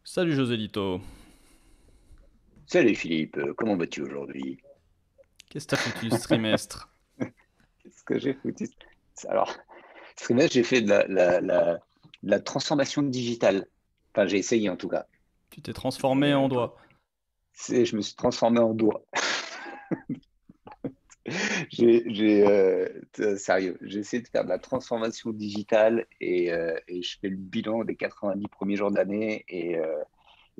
Salut Joselito, Salut Philippe, comment vas-tu aujourd'hui? qu'est-ce que t'as foutu ce trimestre? Qu'est-ce que j'ai foutu? Alors, ce trimestre, j'ai fait de la transformation digitale. Enfin, j'ai essayé en tout cas. Tu t'es transformé en Enfin, doigt. je me suis transformé en doigt. Sérieux, j'ai essayé de faire de la transformation digitale et je fais le bilan des 90 premiers jours d'année et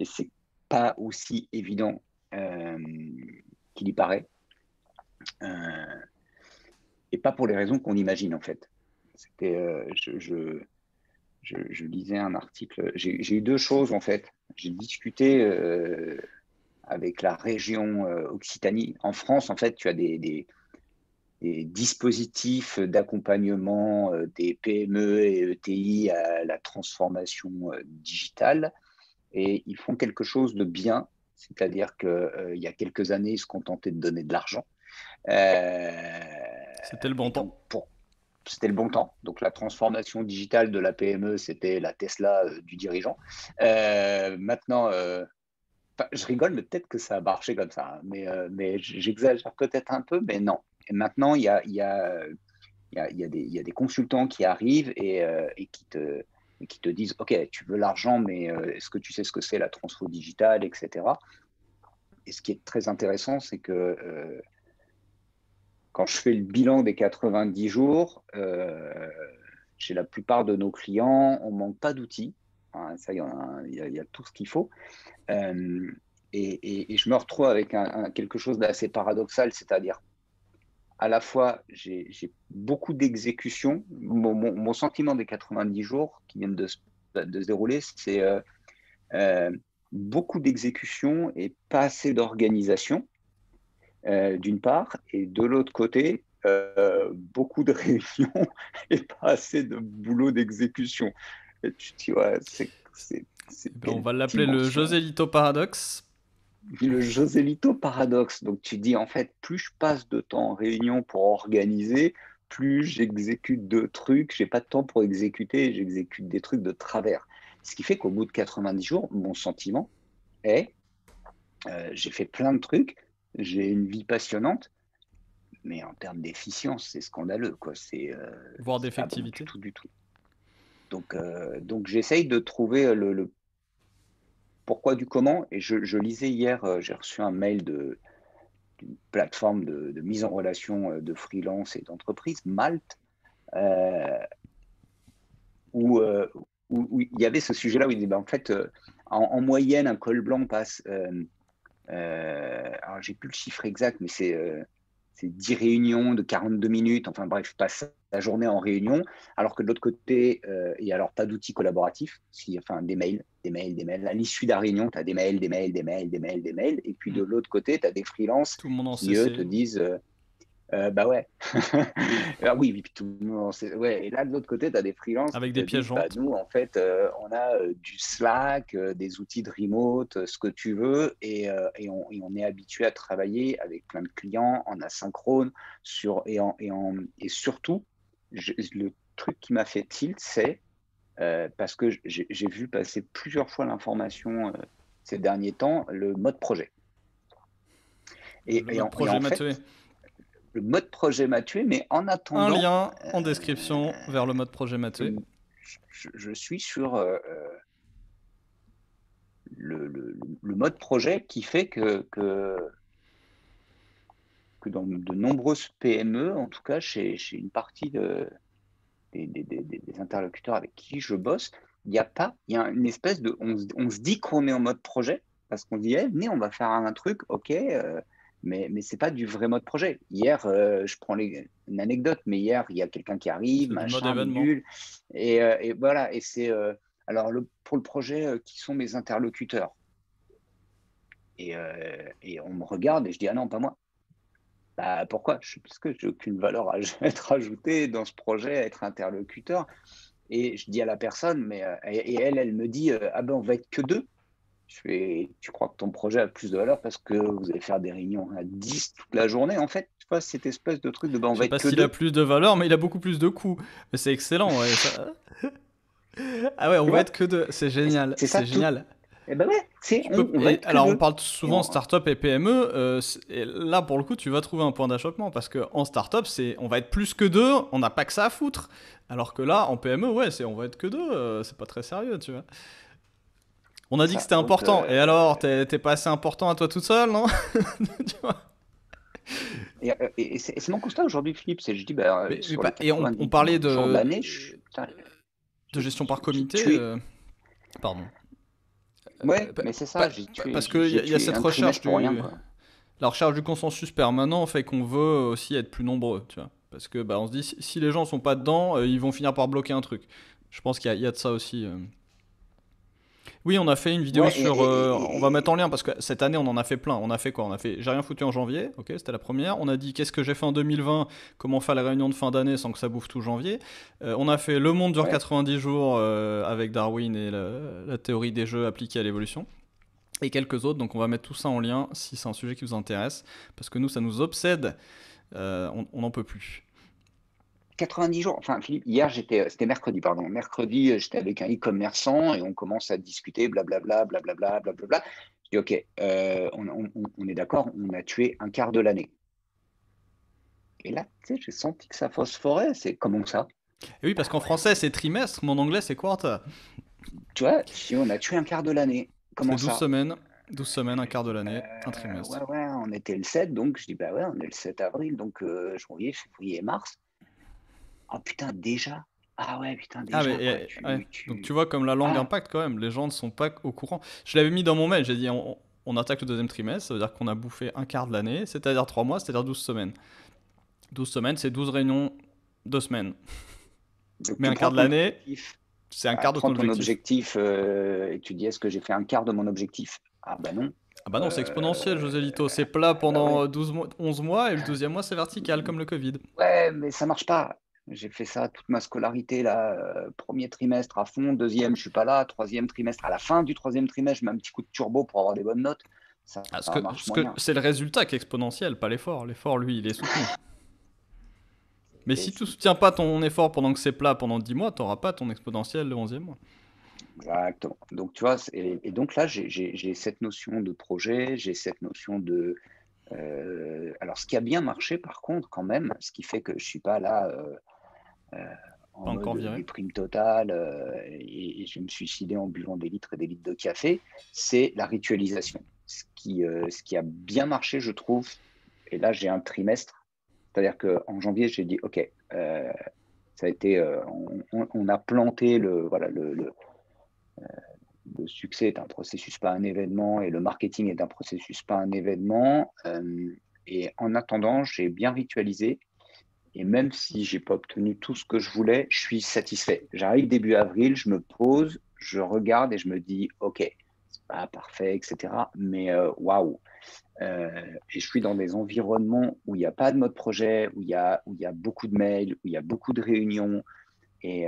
c'est pas aussi évident euh, qu'il y paraît. Euh, et pas pour les raisons qu'on imagine en fait. C'était, je lisais un article. J'ai eu deux choses en fait. J'ai discuté avec la région Occitanie. En France, en fait, tu as des dispositifs d'accompagnement des PME et ETI à la transformation digitale, et ils font quelque chose de bien. C'est-à-dire qu'il y a quelques années, ils se contentaient de donner de l'argent. Euh, C'était le bon et donc, temps. c'était le bon temps. Donc, la transformation digitale de la PME, c'était la Tesla du dirigeant. Maintenant, je rigole, mais peut-être que ça a marché comme ça, hein. Mais j'exagère peut-être un peu, mais non. Et maintenant, il y a des consultants qui arrivent et qui te disent, OK, tu veux l'argent, mais est-ce que tu sais ce que c'est la transfo digitale, etc. Et ce qui est très intéressant, c'est que quand je fais le bilan des 90 jours, chez la plupart de nos clients, on ne manque pas d'outils. Enfin, ça, il y a tout ce qu'il faut. Euh, et je me retrouve avec quelque chose d'assez paradoxal, c'est-à-dire à la fois, j'ai beaucoup d'exécutions. Mon sentiment des 90 jours qui viennent de se dérouler, c'est euh, beaucoup d'exécutions et pas assez d'organisation, d'une part, et de l'autre côté, beaucoup de réunions et pas assez de boulot d'exécution. Et tu te dis, ouais, c'est Eh ben, on quelle va l'appeler le dimension? Joselito paradoxe. Le Joselito paradoxe. Donc tu dis, en fait, plus je passe de temps en réunion pour organiser, plus j'exécute de trucs, j'ai pas de temps pour exécuter, j'exécute des trucs de travers. Ce qui fait qu'au bout de 90 jours, mon sentiment est, j'ai fait plein de trucs, j'ai une vie passionnante, mais en termes d'efficience, c'est scandaleux, quoi. Voire C'est pas bon du d'effectivité. tout, du tout. Donc j'essaye de trouver le pourquoi du comment. Et je lisais hier, j'ai reçu un mail d'une plateforme de mise en relation de freelance et d'entreprise, Malte, euh, où, euh, où il y avait ce sujet-là où il dit, ben, en fait, en moyenne, un col blanc passe, alors j'ai plus le chiffre exact, mais c'est 10 réunions de 42 minutes, enfin bref, je passe la journée en réunion, alors que de l'autre côté, il n'y a alors pas d'outils collaboratifs, enfin des mails, des mails, des mails. À l'issue de la réunion, tu as des mails, des mails, des mails, des mails, des mails, et puis Hmm. de l'autre côté, tu as des freelances Tout le monde en qui, eux, te CC. disent, bah ouais. Ah oui, oui, puis tout le monde, ouais. Et là, de l'autre côté, tu as des freelances qui Avec te des pièces disent, bah jointes. nous, en fait, on a du Slack, des outils de remote, ce que tu veux, et on est habitué à travailler avec plein de clients en asynchrone, et surtout, le truc qui m'a fait tilt, c'est parce que j'ai vu passer plusieurs fois l'information ces derniers temps, le mode projet. Le mode Et projet en m'a fait, tué. le mode projet m'a tué, mais en Un attendant, lien en description vers le mode projet m'a tué. je, je suis sur le mode projet qui fait que dans de nombreuses PME, en tout cas chez une partie des interlocuteurs avec qui je bosse, il y a une espèce de, on se dit qu'on est en mode projet parce qu'on dit, eh, venez, on va faire un truc, ok, mais c'est pas du vrai mode projet. Hier, je prends une anecdote, mais hier, il y a quelqu'un qui arrive, C'est du mode machin, événement. bidule, et voilà, et c'est, alors pour le projet, qui sont mes interlocuteurs? Et on me regarde et je dis, ah non, pas moi. Bah, pourquoi? Parce que j'ai aucune valeur à être ajoutée dans ce projet, à être interlocuteur. Et je dis à la personne, et elle me dit, ah ben on va être que deux. Je fais, tu crois que ton projet a plus de valeur parce que vous allez faire des réunions à 10 toute la journée, en fait? Tu vois, cette espèce de truc de, ben on Je va sais être pas que s'il a deux. plus de valeur, mais il a beaucoup plus de coûts. Mais c'est excellent, ouais. Ça... Ah ouais, on Tu va vois? être que deux. C'est Et génial. c'est ça C'est tout, génial. Eh ben ouais, on va être que Alors, on deux. parle Et souvent start-up et PME. Et là, pour le coup, tu vas trouver un point d'achoppement parce qu'en start-up, on va être plus que deux, on n'a pas que ça à foutre. Alors que là, en PME, ouais, on va être que deux, c'est pas très sérieux, tu vois. On a dit que ça, c'était donc, important. Et alors, t'es pas assez important à toi toute seule, non? Tu vois. c'est mon constat aujourd'hui, Philippe. Je dis, bah, sur les Et on 90 parlait jours de l'année, putain, de gestion par comité. tué. Pardon. Ouais, mais c'est ça, Parce qu'il j'ai y a tué cette un recherche trimestre pour rien, du. quoi. La recherche du consensus permanent fait qu'on veut aussi être plus nombreux, tu vois. Parce que bah, on se dit, si les gens sont pas dedans, ils vont finir par bloquer un truc. Je pense qu'il y a de ça aussi. Oui, on a fait une vidéo Ouais, sur. On va mettre en lien parce que cette année, on en a fait plein. On a fait quoi? On a fait J'ai rien foutu en janvier, ok, c'était la première. On a dit qu'est-ce que j'ai fait en 2020, comment faire la réunion de fin d'année sans que ça bouffe tout janvier. On a fait Le monde dure ouais. 90 jours avec Darwin et la théorie des jeux appliquée à l'évolution. Et quelques autres, donc on va mettre tout ça en lien si c'est un sujet qui vous intéresse, parce que nous, ça nous obsède, on n'en peut plus. 90 jours. Enfin, Philippe, c'était mercredi, pardon. Mercredi, j'étais avec un e-commerçant et on commence à discuter, blablabla, blablabla, blablabla. Je dis, OK, on est d'accord, on a tué un quart de l'année. Et là, tu sais, j'ai senti que ça phosphorait. C'est comment ça? Et oui, parce Bah qu'en ouais, français, c'est trimestre, mais en anglais, c'est quarter. tu vois, si on a tué un quart de l'année, C'est comment 12 ça? semaines, 12 semaines, un quart de l'année, un Ouais, trimestre. ouais, on était le 7, donc je dis, bah ouais, on est le 7 avril, donc janvier, février, mars. Oh putain, déjà? Ah ouais, putain, Ah, mais déjà, quoi. ouais. Donc tu vois comme la langue Ah, impacte quand même, les gens ne sont pas au courant. Je l'avais mis dans mon mail, j'ai dit on attaque le deuxième trimestre, ça veut dire qu'on a bouffé un quart de l'année, c'est-à-dire 3 mois, c'est-à-dire 12 semaines. 12 semaines, c'est 12 réunions, 2 semaines. donc Mais tu un quart prends de ton l'année, objectif. c'est un quart de ton Prends ton objectif. objectif et tu dis est-ce que j'ai fait un quart de mon objectif? Ah bah non. Ah bah non, c'est exponentiel, José Lito. C'est plat Ah bah ouais. pendant 12 mois, 11 mois et le 12e mois, c'est vertical, comme le Covid. Ouais, mais ça marche pas. J'ai fait ça toute ma scolarité là, premier trimestre à fond, deuxième je suis pas là, troisième trimestre à la fin du troisième trimestre je mets un petit coup de turbo pour avoir des bonnes notes. Ah, Ça marche moyen. c'est le résultat qui est exponentiel, pas l'effort. L'effort, lui, il est soutenu. Mais Et si tu c'est- soutiens pas ton effort pendant que c'est plat pendant 10 mois, t'auras pas ton exponentiel le 11e mois. Exactement. Donc tu vois, et donc là j'ai cette notion de projet, j'ai cette notion de alors, ce qui a bien marché, par contre, quand même, ce qui fait que je suis pas là en Pas encore mode viré. déprime totale et je vais me suicider en buvant des litres et des litres de café, c'est la ritualisation. Ce qui a bien marché, je trouve, et là, j'ai un trimestre, c'est-à-dire qu'en janvier, j'ai dit, OK, ça a été, on a planté voilà, le succès est un processus, pas un événement, et le marketing est un processus, pas un événement. Et en attendant, j'ai bien ritualisé. Et même si j'ai pas obtenu tout ce que je voulais, je suis satisfait. J'arrive début avril, je me pose, je regarde et je me dis, OK, c'est pas parfait, etc. Mais waouh! Et je suis dans des environnements où il n'y a pas de mode projet, où il y a beaucoup de mails, où il y a beaucoup de réunions. Et,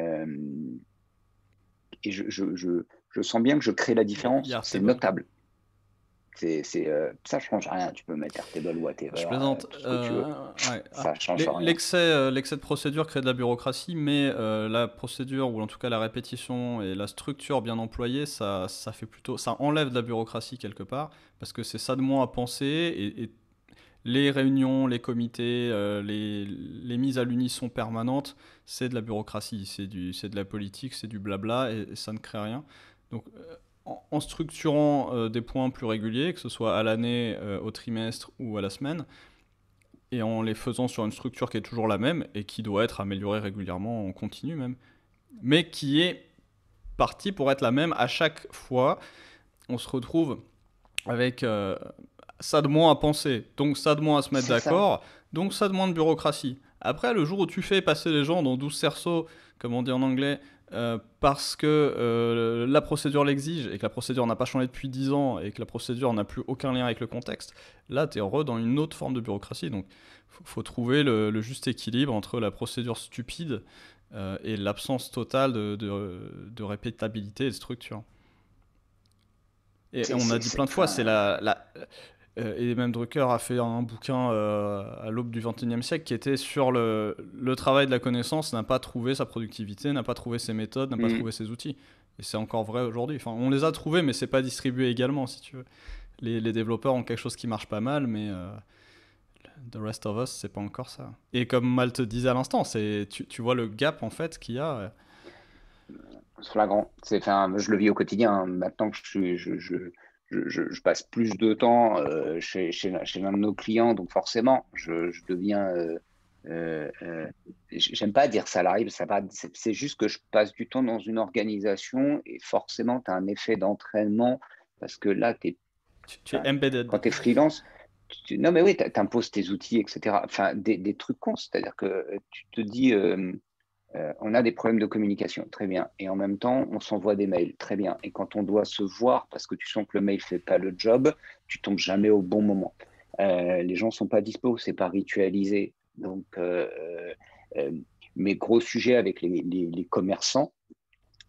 et je sens bien que je crée la Il y a différence. C'est Airtable. notable. Ça change rien. Tu peux mettre Airtable, Je whatever, plaisante. tout ce que tu veux. Ouais. Ça change rien. L'excès de procédure crée de la bureaucratie, mais la procédure, ou en tout cas la répétition et la structure bien employée, ça fait plutôt, ça enlève de la bureaucratie quelque part, parce que c'est ça de moins à penser, et les réunions, les comités, les mises à l'unisson permanentes, c'est de la bureaucratie, c'est de la politique, c'est du blabla, et ça ne crée rien. Donc, en structurant des points plus réguliers, que ce soit à l'année, au trimestre ou à la semaine, et en les faisant sur une structure qui est toujours la même et qui doit être améliorée régulièrement en continu même, mais qui est partie pour être la même à chaque fois, on se retrouve avec ça de moins à penser, donc ça de moins à se mettre C'est ça. d'accord, donc ça de moins de bureaucratie. Après, le jour où tu fais passer les gens dans 12 cerceaux, comme on dit en anglais, parce que la procédure l'exige et que la procédure n'a pas changé depuis 10 ans et que la procédure n'a plus aucun lien avec le contexte, là, tu es heureux dans une autre forme de bureaucratie. Donc, faut trouver le juste équilibre entre la procédure stupide et l'absence totale de répétabilité et de structure. Et on a dit plein de fois, c'est Enfin, et même Drucker a fait un bouquin à l'aube du XXIe siècle qui était sur le travail de la connaissance, n'a pas trouvé sa productivité, n'a pas trouvé ses méthodes, n'a pas hmm. trouvé ses outils. Et c'est encore vrai aujourd'hui. Enfin, on les a trouvés, mais c'est pas distribué également, si tu veux. Les développeurs ont quelque chose qui marche pas mal, mais the rest of us, c'est pas encore ça. Et comme Mal te disait à l'instant, tu vois le gap en fait qu'il y a. Flagrant. Enfin, je le vis au quotidien, hein. Maintenant que je passe plus de temps chez l'un de nos clients, donc forcément, je deviens. J'aime pas dire salarié, c'est juste que je passe du temps dans une organisation et forcément, tu as un effet d'entraînement parce que là, Tu es embedded. quand tu es freelance, non, mais oui, tu imposes tes outils, etc. Enfin, des trucs cons, c'est-à-dire que tu te dis. On a des problèmes de communication, très bien. Et en même temps, on s'envoie des mails, très bien. Et quand on doit se voir, parce que tu sens que le mail ne fait pas le job, tu tombes jamais au bon moment. Les gens ne sont pas dispo, c'est pas ritualisé. Donc, mes gros sujets avec les commerçants,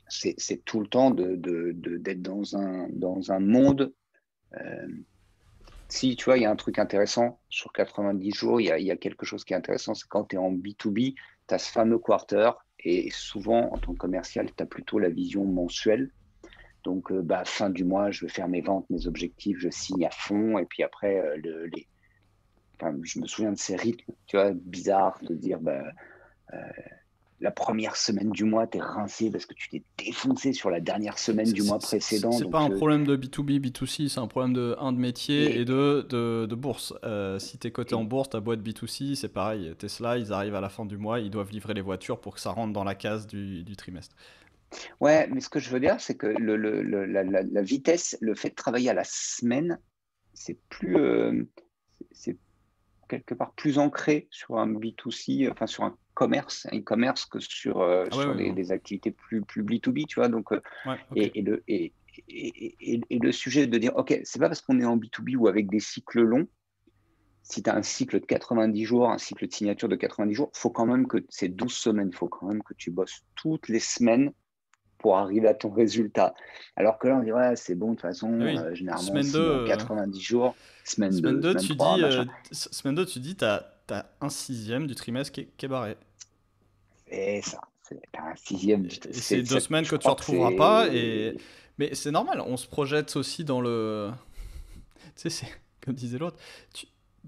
c'est tout le temps d'être dans un monde. Si tu vois, il y a un truc intéressant sur 90 jours, il y a quelque chose qui est intéressant, c'est quand tu es en B2B, tu as ce fameux quarter et souvent en tant que commercial, tu as plutôt la vision mensuelle. Donc, fin du mois, je vais faire mes ventes, mes objectifs, je signe à fond et puis après, je me souviens de ces rythmes, tu vois, bizarres, de dire, la première semaine du mois, tu es rincé parce que tu t'es défoncé sur la dernière semaine du mois précédent. C'est donc, pas un problème de B2B, B2C, c'est un problème de métier et de bourse. Si t'es coté en bourse, ta boîte B2C, c'est pareil. Tesla, ils arrivent à la fin du mois, ils doivent livrer les voitures pour que ça rentre dans la case du trimestre. Ouais, mais ce que je veux dire, c'est que la vitesse, le fait de travailler à la semaine, c'est quelque part plus ancré sur un B2C, enfin sur un e-commerce que Ah ouais, sur ouais, ouais. des activités plus B2B, tu vois. Donc, Ouais, ok. et le sujet de dire, OK, c'est pas parce qu'on est en B2B ou avec des cycles longs, si tu as un cycle de 90 jours, un cycle de signature de 90 jours, faut quand même que c'est 12 semaines, il faut quand même que tu bosses toutes les semaines pour arriver à ton résultat. Alors que là, on dit, ouais, c'est bon, de toute Ah façon, oui, généralement, on semaine 2, signe en 90 jours, semaine semaine 2, 2, semaine tu 3, dis, machin. semaine 2, tu dis, t'as un sixième du trimestre qui est barré. Et ça, c'est un sixième. Et c'est 2 semaines Je que tu crois que retrouveras pas. c'est. Mais c'est normal, on se projette aussi dans le. Tu sais, c'est comme disait l'autre, tu,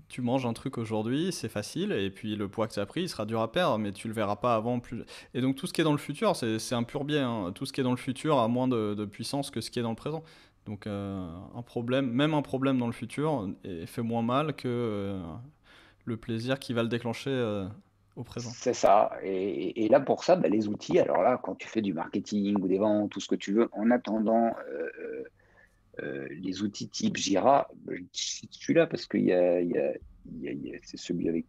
tu manges un truc aujourd'hui, c'est facile, et puis le poids que tu as pris, il sera dur à perdre, mais tu le verras pas avant plus. Et donc tout ce qui est dans le futur, c'est un pur biais, hein. Tout ce qui est dans le futur a moins de puissance que ce qui est dans le présent. Donc un problème, même un problème dans le futur, fait moins mal que le plaisir qui va le déclencher au présent. C'est ça. Et là, pour ça, les outils, alors là, quand tu fais du marketing ou des ventes, tout ce que tu veux, en attendant, les outils type Jira, je cite celui-là parce que c'est celui avec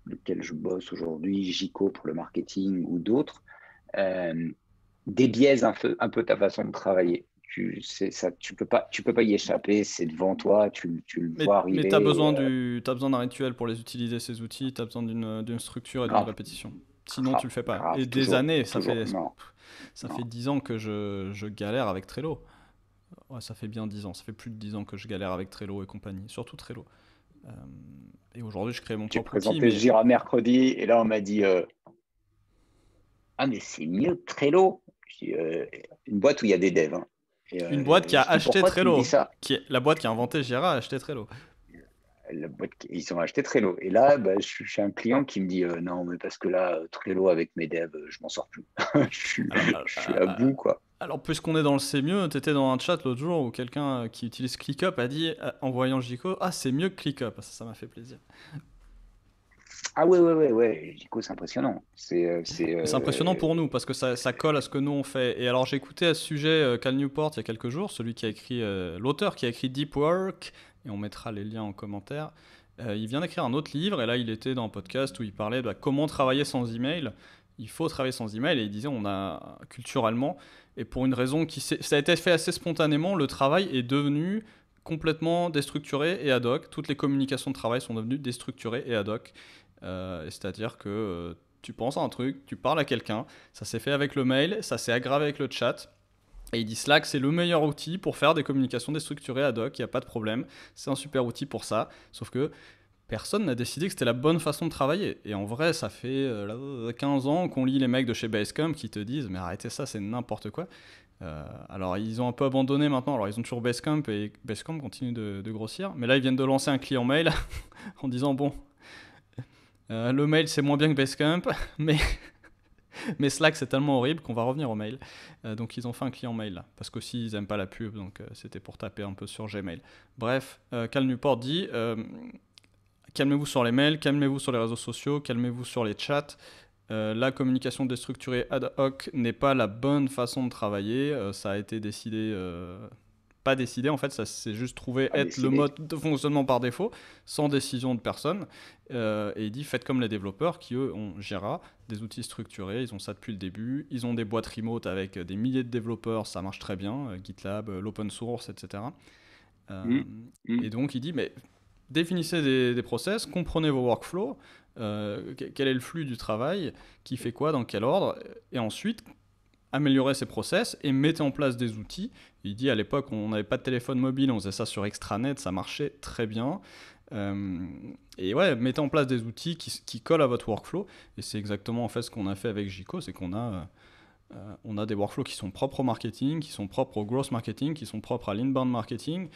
lequel je bosse aujourd'hui, Jico pour le marketing ou d'autres, euh, débiaise un peu ta façon de travailler. Tu peux pas y échapper, c'est devant toi, tu le vois Mais tu as arriver. t'as besoin d'un rituel pour les utiliser, ces outils, tu as besoin d'une structure et d'une Grave, répétition. Sinon, tu grave, le fais pas. Et grave, des toujours, années, toujours. Non, ça non. fait 10 ans que je galère avec Trello. Ouais, ça fait bien 10 ans, ça fait plus de 10 ans que je galère avec Trello et compagnie, surtout Trello. Euh, et aujourd'hui, je crée mon J'ai propre outil, présenté mais Jira mercredi et là, on m'a dit ah, mais c'est mieux que Trello. Je dis, une boîte où il y a des devs, hein. une boîte qui a Je dis, acheté pourquoi tu me dis Trello, ça? la boîte qui a inventé Jira a acheté Trello. Ils ont acheté Trello. Et là, je suis un client qui me dit non, mais parce que là, Trello avec mes devs, je m'en sors plus. Alors, Je suis à bout, quoi. puisqu'on est dans le c'est mieux, t'étais dans un chat l'autre jour où quelqu'un qui utilise ClickUp a dit, en voyant Jico, ah, c'est mieux que ClickUp. Ça m'a fait plaisir. Ah ouais, ouais, ouais, ouais. Jico, c'est impressionnant. Mais c'est impressionnant pour nous parce que ça colle à ce que nous on fait. Et alors j'ai écouté à ce sujet Cal Newport il y a quelques jours, celui qui a écrit, l'auteur qui a écrit Deep Work, et on mettra les liens en commentaire. Il vient d'écrire un autre livre et là il était dans un podcast où il parlait de comment travailler sans email. Il faut travailler sans email et il disait on a culturellement, et pour une raison ça a été fait assez spontanément, le travail est devenu complètement déstructuré et ad hoc. Toutes les communications de travail sont devenues déstructurées et ad hoc. C'est-à-dire que tu penses à un truc, tu parles à quelqu'un, ça s'est fait avec le mail, ça s'est aggravé avec le chat. Et il dit Slack, c'est le meilleur outil pour faire des communications déstructurées ad hoc, il n'y a pas de problème, c'est un super outil pour ça. Sauf que personne n'a décidé que c'était la bonne façon de travailler. Et en vrai, ça fait 15 ans qu'on lit les mecs de chez Basecamp qui te disent mais arrêtez ça, c'est n'importe quoi. Alors, ils ont un peu abandonné maintenant. Alors, ils ont toujours Basecamp et Basecamp continue de grossir. Mais là, ils viennent de lancer un client mail en disant bon, le mail c'est moins bien que Basecamp, mais, mais Slack c'est tellement horrible qu'on va revenir au mail. Donc, ils ont fait un client mail là. Parce qu'aussi, ils aiment pas la pub. Donc, c'était pour taper un peu sur Gmail. Bref, Cal Newport dit calmez-vous sur les mails, calmez-vous sur les réseaux sociaux, calmez-vous sur les chats. La communication déstructurée ad hoc n'est pas la bonne façon de travailler. Ça a été décidé, pas décidé en fait, ça s'est juste trouvé Pas être le décidé. mode de fonctionnement par défaut, sans décision de personne. Et il dit faites comme les développeurs qui eux ont Jira, des outils structurés, ils ont ça depuis le début. Ils ont des boîtes remote avec des milliers de développeurs, ça marche très bien, GitLab, l'open source, etc. Euh, Mm, mm. et donc il dit mais définissez des process, comprenez vos workflows, quel est le flux du travail, qui fait quoi, dans quel ordre, et ensuite améliorez ces process et mettez en place des outils. Il dit à l'époque on n'avait pas de téléphone mobile, on faisait ça sur extranet, ça marchait très bien. Et ouais, mettez en place des outils qui collent à votre workflow, et c'est exactement en fait ce qu'on a fait avec Jico, c'est qu'on a des workflows qui sont propres au marketing, qui sont propres au growth marketing, qui sont propres à l'inbound marketing,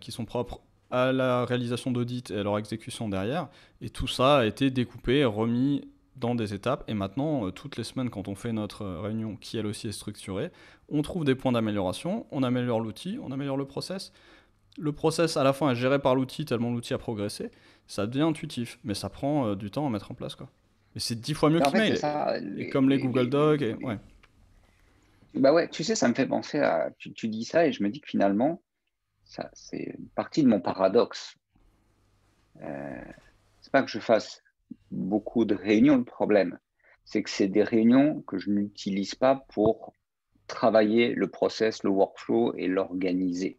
qui sont propres à la réalisation d'audits et à leur exécution derrière. Et tout ça a été découpé, remis dans des étapes. Et maintenant, toutes les semaines, quand on fait notre réunion, qui elle aussi est structurée, on trouve des points d'amélioration, on améliore l'outil, on améliore le process. Le process, à la fin, est géré par l'outil tellement l'outil a progressé. Ça devient intuitif, mais ça prend du temps à mettre en place, quoi. Et c'est 10 fois mieux Mais en fait, c'est qu'email. ça. Et comme les Google Docs, et ouais. Bah ouais, tu sais, ça me fait penser à. Tu dis ça et je me dis que finalement, ça, c'est une partie de mon paradoxe. Euh, c'est pas que je fasse beaucoup de réunions, le problème. C'est que c'est des réunions que je n'utilise pas pour travailler le process, le workflow et l'organiser.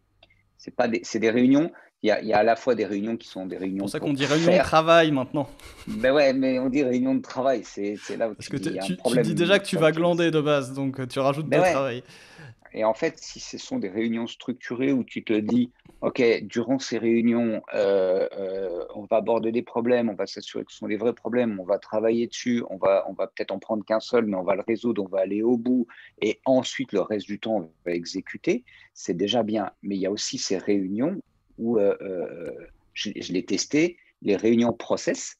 C'est des réunions. Il y a à la fois des réunions qui sont des C'est pour réunions ça qu'on pour dit réunion de faire. travail maintenant. Ben ouais, mais on dit réunion de travail. C'est là où Parce tu que dis il y a un tu dis déjà problème que tu sur le vas truc. glander de base, donc tu rajoutes Ben de ouais. travail. Et en fait, si ce sont des réunions structurées où tu te dis, OK, durant ces réunions, on va aborder des problèmes, on va s'assurer que ce sont des vrais problèmes, on va travailler dessus, on va peut-être en prendre qu'un seul, mais on va le résoudre, on va aller au bout, et ensuite le reste du temps, on va exécuter, c'est déjà bien. Mais il y a aussi ces réunions où je l'ai testé, les réunions process,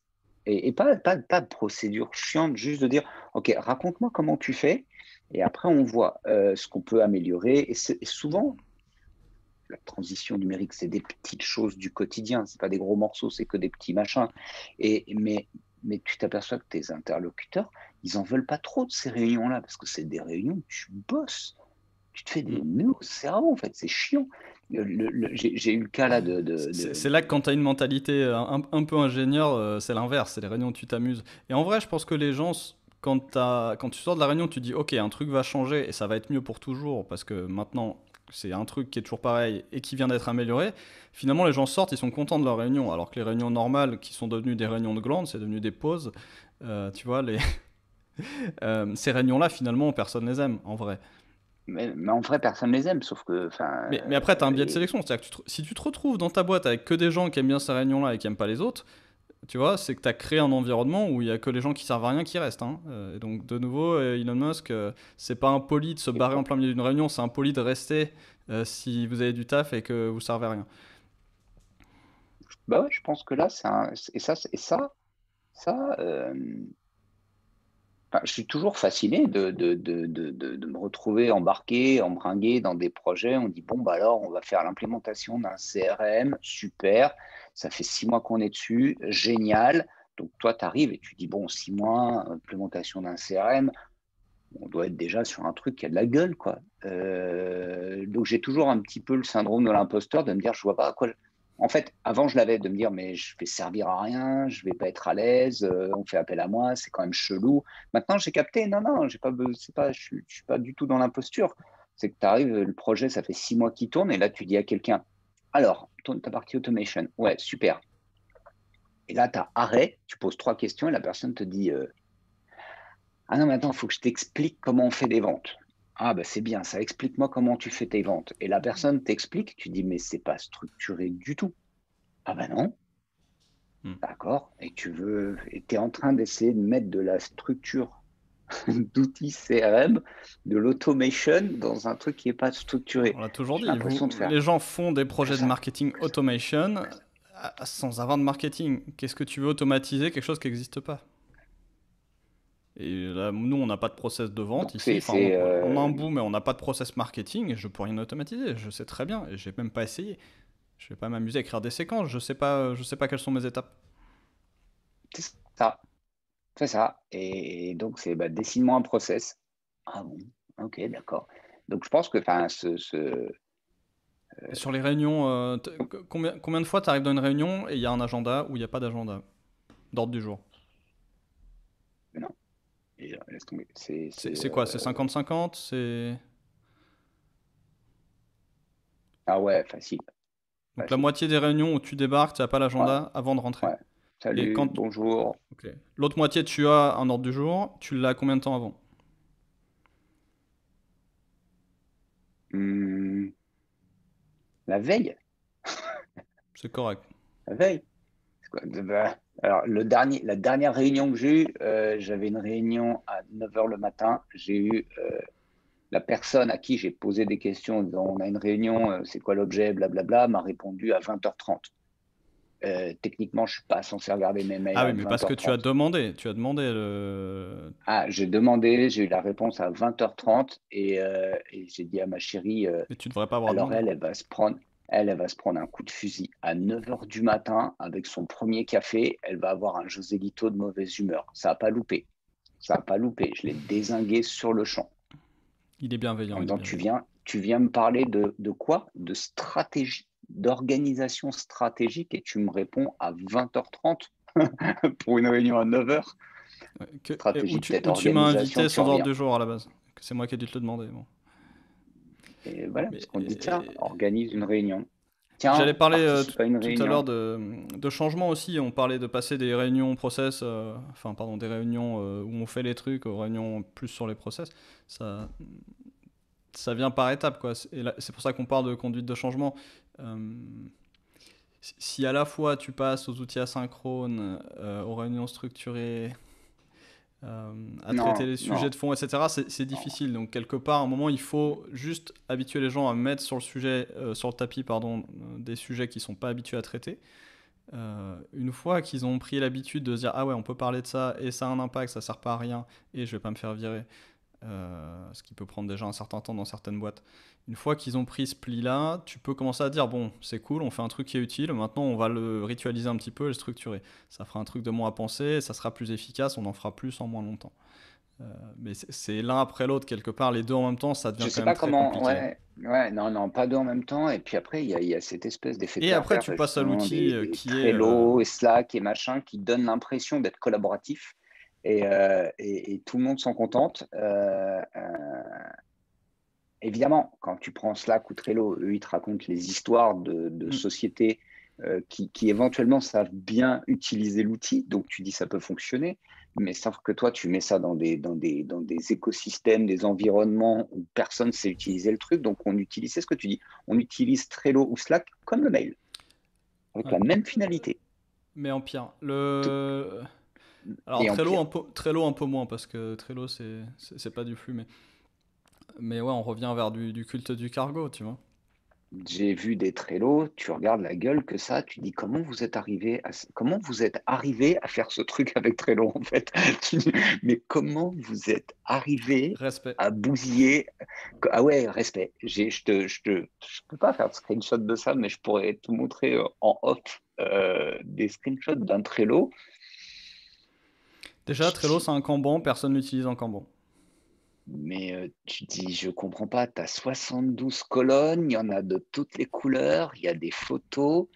et pas de procédure chiante, juste de dire, OK, raconte-moi comment tu fais. Et après, on voit ce qu'on peut améliorer. Et souvent, la transition numérique, c'est des petites choses du quotidien. C'est pas des gros morceaux, c'est que des petits machins. Mais tu t'aperçois que tes interlocuteurs, ils en veulent pas trop de ces réunions-là parce que c'est des réunions où tu bosses. Tu te fais des Mm. nœuds au cerveau, en fait. C'est chiant. J'ai eu le cas là C'est là que quand tu as une mentalité un peu ingénieur, c'est l'inverse, c'est les réunions où tu t'amuses. Et en vrai, je pense que les gens, quand tu sors de la réunion, tu dis ok, un truc va changer et ça va être mieux pour toujours parce que maintenant c'est un truc qui est toujours pareil et qui vient d'être amélioré. Finalement, les gens sortent, ils sont contents de leur réunion, alors que les réunions normales qui sont devenues des réunions de glandes, c'est devenu des pauses. Tu vois, ces réunions-là, finalement, personne les aime en vrai. mais en vrai, personne ne les aime, sauf que, Mais après, tu as un biais de sélection. C'est-à-dire que si tu te retrouves dans ta boîte avec que des gens qui aiment bien ces réunions-là et qui aiment pas les autres, tu vois, c'est que tu as créé un environnement où il y a que les gens qui servent à rien qui restent, hein. Et donc, de nouveau, Elon Musk, c'est pas impoli de se barrer en plein milieu d'une réunion, c'est impoli de rester si vous avez du taf et que vous servez à rien. bah ouais, je pense que là, ça, enfin, je suis toujours fasciné de me retrouver embarqué, embringué dans des projets. On dit, bon, bah alors, on va faire l'implémentation d'un CRM, super. Ça fait 6 mois qu'on est dessus, génial. Donc, toi, tu arrives et tu dis, bon, 6 mois, implémentation d'un CRM, on doit être déjà sur un truc qui a de la gueule, quoi. Donc, j'ai toujours un petit peu le syndrome de l'imposteur de me dire, je vois pas à quoi. En fait, avant, je l'avais de me dire, mais je vais servir à rien, je vais pas être à l'aise, on fait appel à moi, c'est quand même chelou. Maintenant, j'ai capté, non, non, j'ai pas, c'est pas, je suis pas du tout dans l'imposture. C'est que tu arrives, le projet, ça fait 6 mois qu'il tourne, et là, tu dis à quelqu'un, alors, ta partie automation, ouais, super. Et là, tu as arrêt, tu poses 3 questions, et la personne te dit, ah non, mais attends, il faut que je t'explique comment on fait des ventes. Ah, bah c'est bien, ça explique-moi comment tu fais tes ventes. Et la personne t'explique, tu dis, mais c'est pas structuré du tout. Ah bah non, Hmm. d'accord. Et tu es en train d'essayer de mettre de la structure. d'outils CRM, de l'automation dans un truc qui n'est pas structuré. On l'a toujours J'ai dit, l'impression de faire les gens font des que projets de ça. marketing automation sans avoir de marketing. Qu'est-ce que tu veux automatiser? Quelque chose qui n'existe pas. Et là, nous, on n'a pas de process de vente Donc ici. c'est, Enfin, c'est, on a un euh, bout, mais on n'a pas de process marketing et je peux rien automatiser. Je sais très bien et j'ai même pas essayé. Je vais pas m'amuser à écrire des séquences. Je sais pas quelles sont mes étapes. c'est ça. C'est ça. Et donc, c'est dessine-moi un process. Ah bon, ok, d'accord. Donc, je pense que Et sur les réunions, combien de fois tu arrives dans une réunion et il y a un agenda ou il n'y a pas d'agenda d'ordre du jour? non, laisse tomber. C'est quoi? C'est 50-50? C'est... Ah ouais, facile, Donc la facile. moitié des réunions où tu débarques, tu n'as pas Ouais, l'agenda avant de rentrer. ouais. Et Salut, quand... bonjour. Ok. L'autre moitié, tu as un ordre du jour, tu l'as combien de temps avant? Hmm, la veille, C'est correct. la veille. C'est quoi alors, la dernière réunion que j'ai eue, j'avais une réunion à 9 h le matin. J'ai eu la personne à qui j'ai posé des questions en disant on a une réunion, c'est quoi l'objet, blablabla, m'a répondu à 20 h 30. Techniquement, je ne suis pas censé regarder mes mails Ah à oui, mais parce que 20 h 30. tu as demandé le... Ah, j'ai demandé, j'ai eu la réponse à 20 h 30 et j'ai dit à ma chérie, Mais tu devrais pas avoir alors demandé. elle va se prendre un coup de fusil à 9 h du matin avec son premier café. Elle va avoir un Joselito de mauvaise humeur. Ça n'a pas loupé. Ça n'a pas loupé. Je l'ai dézingué sur le champ. Il est bienveillant, En il est disant, bienveillant. tu viens me parler de quoi? De stratégie, d'organisation stratégique et tu me réponds à 20 h 30 pour une réunion à 9 h. Ouais, Stratégie, peut-être où tu m'as organisation, invité tu sans ordre reviens. du jour à la base. C'est moi qui ai dû te le demander. Bon. Et voilà, Mais, parce qu'on dit, tiens, organise une réunion. j'allais Tiens, parler participe à une tout à l'heure réunion. de changement aussi. On parlait de passer des réunions process, enfin, pardon, des réunions où on fait les trucs aux réunions plus sur les process. Ça, ça vient par étapes, quoi. C'est pour ça qu'on parle de conduite de changement. Euh, si à la fois tu passes aux outils asynchrones, aux réunions structurées, à traiter Non, les non, sujets de fond, etc., c'est non. difficile. Donc, quelque part, à un moment, il faut juste habituer les gens à mettre sur le sujet, sur le tapis, pardon, des sujets qu'ils sont pas habitués à traiter. Une fois qu'ils ont pris l'habitude de se dire ah ouais, on peut parler de ça et ça a un impact, ça sert pas à rien et je vais pas me faire virer, ce qui peut prendre déjà un certain temps dans certaines boîtes. Une fois qu'ils ont pris ce pli-là, tu peux commencer à dire bon, c'est cool, on fait un truc qui est utile, maintenant on va le ritualiser un petit peu et le structurer. Ça fera un truc de moins à penser, ça sera plus efficace, on en fera plus en moins longtemps. Mais c'est l'un après l'autre, quelque part, les deux en même temps, ça devient Je quand sais même pas très comment. compliqué. Ouais, ouais, non, non, pas deux en même temps. Et puis après, il y a cette espèce d'effet Et après, pervers, tu passes à justement, l'outil des qui est Trello et Slack et machin, qui donnent l'impression d'être collaboratif. Et tout le monde s'en contente. Évidemment, quand tu prends Slack ou Trello, eux, ils te racontent les histoires de mm, sociétés qui éventuellement savent bien utiliser l'outil. Donc, tu dis ça peut fonctionner. Mais sauf que toi, tu mets ça dans des écosystèmes, des environnements où personne ne sait utiliser le truc. Donc, on utilise, c'est ce que tu dis, on utilise Trello ou Slack comme le mail, avec ouais. la même finalité. Mais en pire. Tout- Alors Et en pire. Trello un peu moins, parce que Trello, c'est pas du flux, mais ouais, on revient vers du culte du cargo, tu vois. J'ai vu des Trello, tu regardes la gueule que ça, tu dis comment vous êtes arrivé à faire ce truc avec Trello en fait. Mais comment vous êtes arrivé Respect. à bousiller. Ah ouais, respect. Je peux pas faire de screenshot de ça, mais je pourrais te montrer en off des screenshots d'un Trello. Déjà, Tu Trello, dis, c'est un Kanban, personne l'utilise en Kanban. mais tu dis, je comprends pas, tu as 72 colonnes, il y en a de toutes les couleurs, il y a des photos.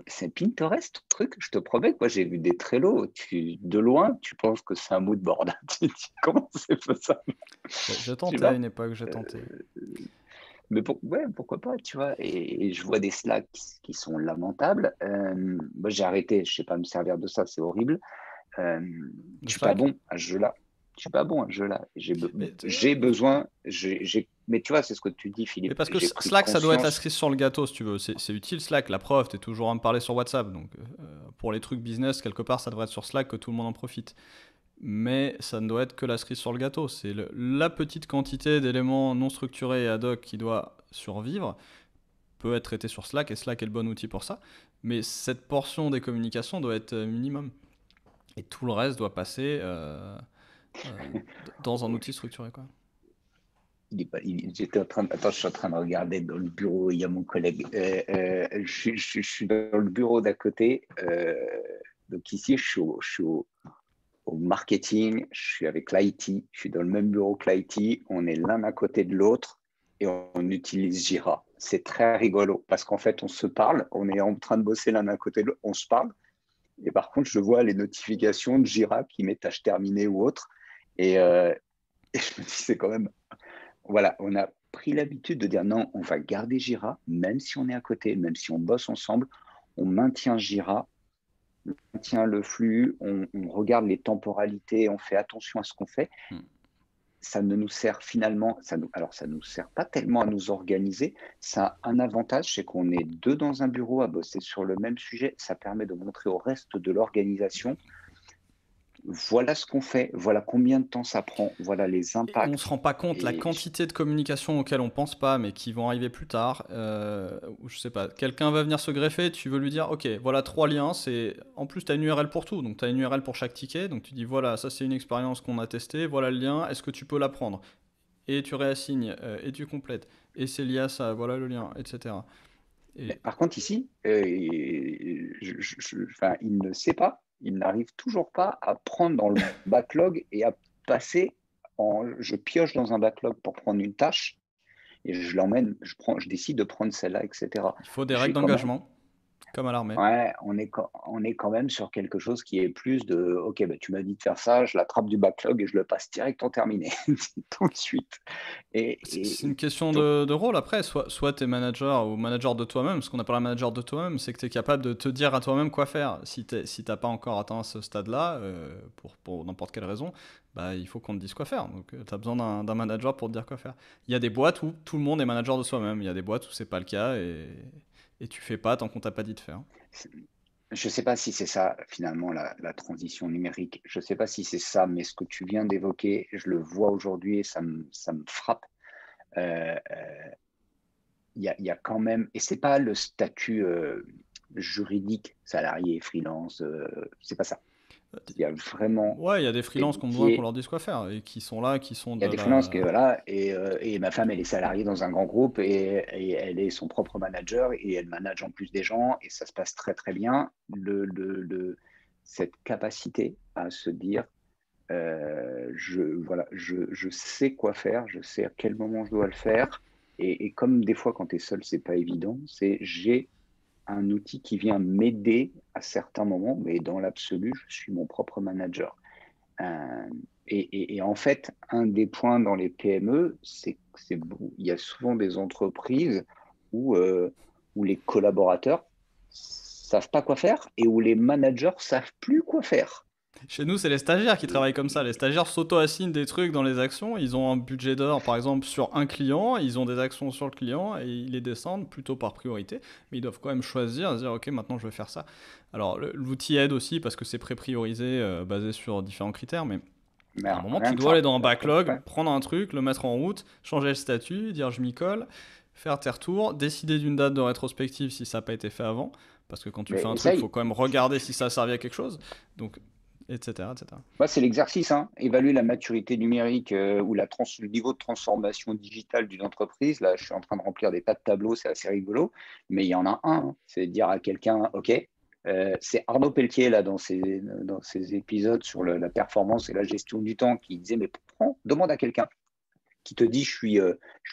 C'est Pinterest, ton truc. Je te promets que moi, j'ai vu des Trello. De loin, tu penses que c'est un mood board. Tu dis, comment c'est possible? J'ai Je sais tenté à pas. une époque, j'ai Euh, tenté. mais ouais, pourquoi pas, tu vois. Et je vois des Slack qui sont lamentables. Moi, j'ai arrêté. Je sais pas me servir de ça, c'est horrible. Euh, De je suis pas Slack? bon à ce jeu-là. Je suis pas bon à ce jeu-là. Mais, J'ai besoin. Mais tu vois, c'est ce que tu dis, mais Philippe. parce que J'ai pris Slack, ça doit être la conscience. cerise sur le gâteau, si tu veux. C'est utile, Slack. La preuve, t'es toujours à me parler sur WhatsApp. Donc, pour les trucs business, quelque part, ça devrait être sur Slack que tout le monde en profite. mais ça ne doit être que la cerise sur le gâteau. C'est la petite quantité d'éléments non structurés et ad hoc qui doit survivre, peut être traité sur Slack, et Slack est le bon outil pour ça, mais cette portion des communications doit être minimum. Et tout le reste doit passer dans un outil structuré, quoi. J'étais en train attends, je suis en train de regarder dans le bureau, il y a mon collègue. Je suis dans le bureau d'à côté. Donc ici, je suis au marketing, je suis avec l'IT, je suis dans le même bureau que l'IT, on est l'un à côté de l'autre et on utilise Jira. C'est très rigolo parce qu'en fait, on se parle, on est en train de bosser l'un à côté de l'autre, on se parle. Et par contre, je vois les notifications de Jira qui met tâche terminée ou autre. Et, et je me dis, c'est quand même voilà, on a pris l'habitude de dire non, on va garder Jira, même si on est à côté, même si on bosse ensemble, on maintient Jira, on maintient le flux, on regarde les temporalités, on fait attention à ce qu'on fait. Hmm. Ça ne nous sert finalement, alors ça ne nous sert pas tellement à nous organiser. Ça a un avantage, c'est qu'on est deux dans un bureau à bosser sur le même sujet. Ça permet de montrer au reste de l'organisation voilà ce qu'on fait, voilà combien de temps ça prend, voilà les Et on se impacts. rend pas compte la Et quantité de communications auxquelles on pense pas, mais qui vont arriver plus tard. Je sais pas, quelqu'un va venir se greffer, tu veux lui dire, ok, voilà 3 liens, en plus tu as une URL pour tout, donc tu as une URL pour chaque ticket, donc tu dis, voilà, ça c'est une expérience qu'on a testée, voilà le lien, est-ce que tu peux la prendre? Et tu réassignes, et tu complètes, et c'est lié à ça, voilà le lien, etc. mais Et par contre, ici, enfin, il ne sait pas, il n'arrive toujours pas à prendre dans le backlog et à passer je pioche dans un backlog pour prendre une tâche et je l'emmène, je décide de prendre celle-là, etc. il faut des règles J'ai quand même, d'engagement, comme à l'armée. ouais, on est quand même sur quelque chose qui est plus de, ok, bah, tu m'as dit de faire ça, je l'attrape du backlog et je le passe direct en terminé, tout de suite. C'est une Et question donc, de rôle après, soit tu es manager ou manager de toi-même, ce qu'on appelle un manager de toi-même, c'est que tu es capable de te dire à toi-même quoi faire. Si t'as pas encore atteint ce stade-là, pour n'importe quelle raison, bah, il faut qu'on te dise quoi faire. Donc tu as besoin d'un manager pour te dire quoi faire. Il y a des boîtes où tout le monde est manager de soi-même, il y a des boîtes où c'est pas le cas et tu fais pas tant qu'on t'a pas dit de faire. je ne sais pas si c'est ça, finalement, la transition numérique. Je ne sais pas si c'est ça, mais ce que tu viens d'évoquer, je le vois aujourd'hui et ça me frappe. Euh, euh, il y a quand même, et c'est pas le statut juridique, salarié, freelance, c'est pas ça. Il y a vraiment Ouais, il y a des des freelances qui ont besoin qu'on métiers. leur dise quoi faire et qui sont là, qui sont Il y a de des freelances qui, la. voilà, et ma femme, elle est salariée dans un grand groupe et elle est son propre manager et elle manage en plus des gens et ça se passe très, très bien. Cette capacité à se dire, voilà, je sais quoi faire, je sais à quel moment je dois le faire. Et comme des fois, quand tu es seul, c'est pas évident, c'est j'ai un outil qui vient m'aider à certains moments, mais dans l'absolu, je suis mon propre manager. Euh, et en fait, un des points dans les PME, il y a souvent des entreprises où les collaborateurs savent pas quoi faire et où les managers savent plus quoi faire. Chez nous, c'est les stagiaires qui Et, travaillent comme ça. Les stagiaires s'auto-assignent des trucs dans les actions. Ils ont un budget d'heure, par exemple, sur un client. Ils ont des actions sur le client et ils les descendent plutôt par priorité. Mais ils doivent quand même choisir, se dire, OK, maintenant je vais faire ça. Alors, l'outil aide aussi parce que c'est pré-priorisé, basé sur différents critères. Mais mais à un moment, tu rien que dois aller ça, dans un après, backlog, ouais. prendre un truc, le mettre en route, changer le statut, dire je m'y colle, faire tes retours, décider d'une date de rétrospective si ça n'a pas été fait avant. Parce que quand tu fais un Et ça, truc, il faut quand même regarder si ça a servi à quelque chose. Donc, etc., etc. moi, c'est l'exercice, hein. Évaluer la maturité numérique ou le niveau de transformation digitale d'une entreprise. Là, je suis en train de remplir des tas de tableaux, c'est assez rigolo, mais il y en a un, hein. C'est dire à quelqu'un, OK, c'est Arnaud Pelletier, là, dans ses épisodes sur la performance et la gestion du temps, qui disait, mais demande à quelqu'un qui te dit, je suis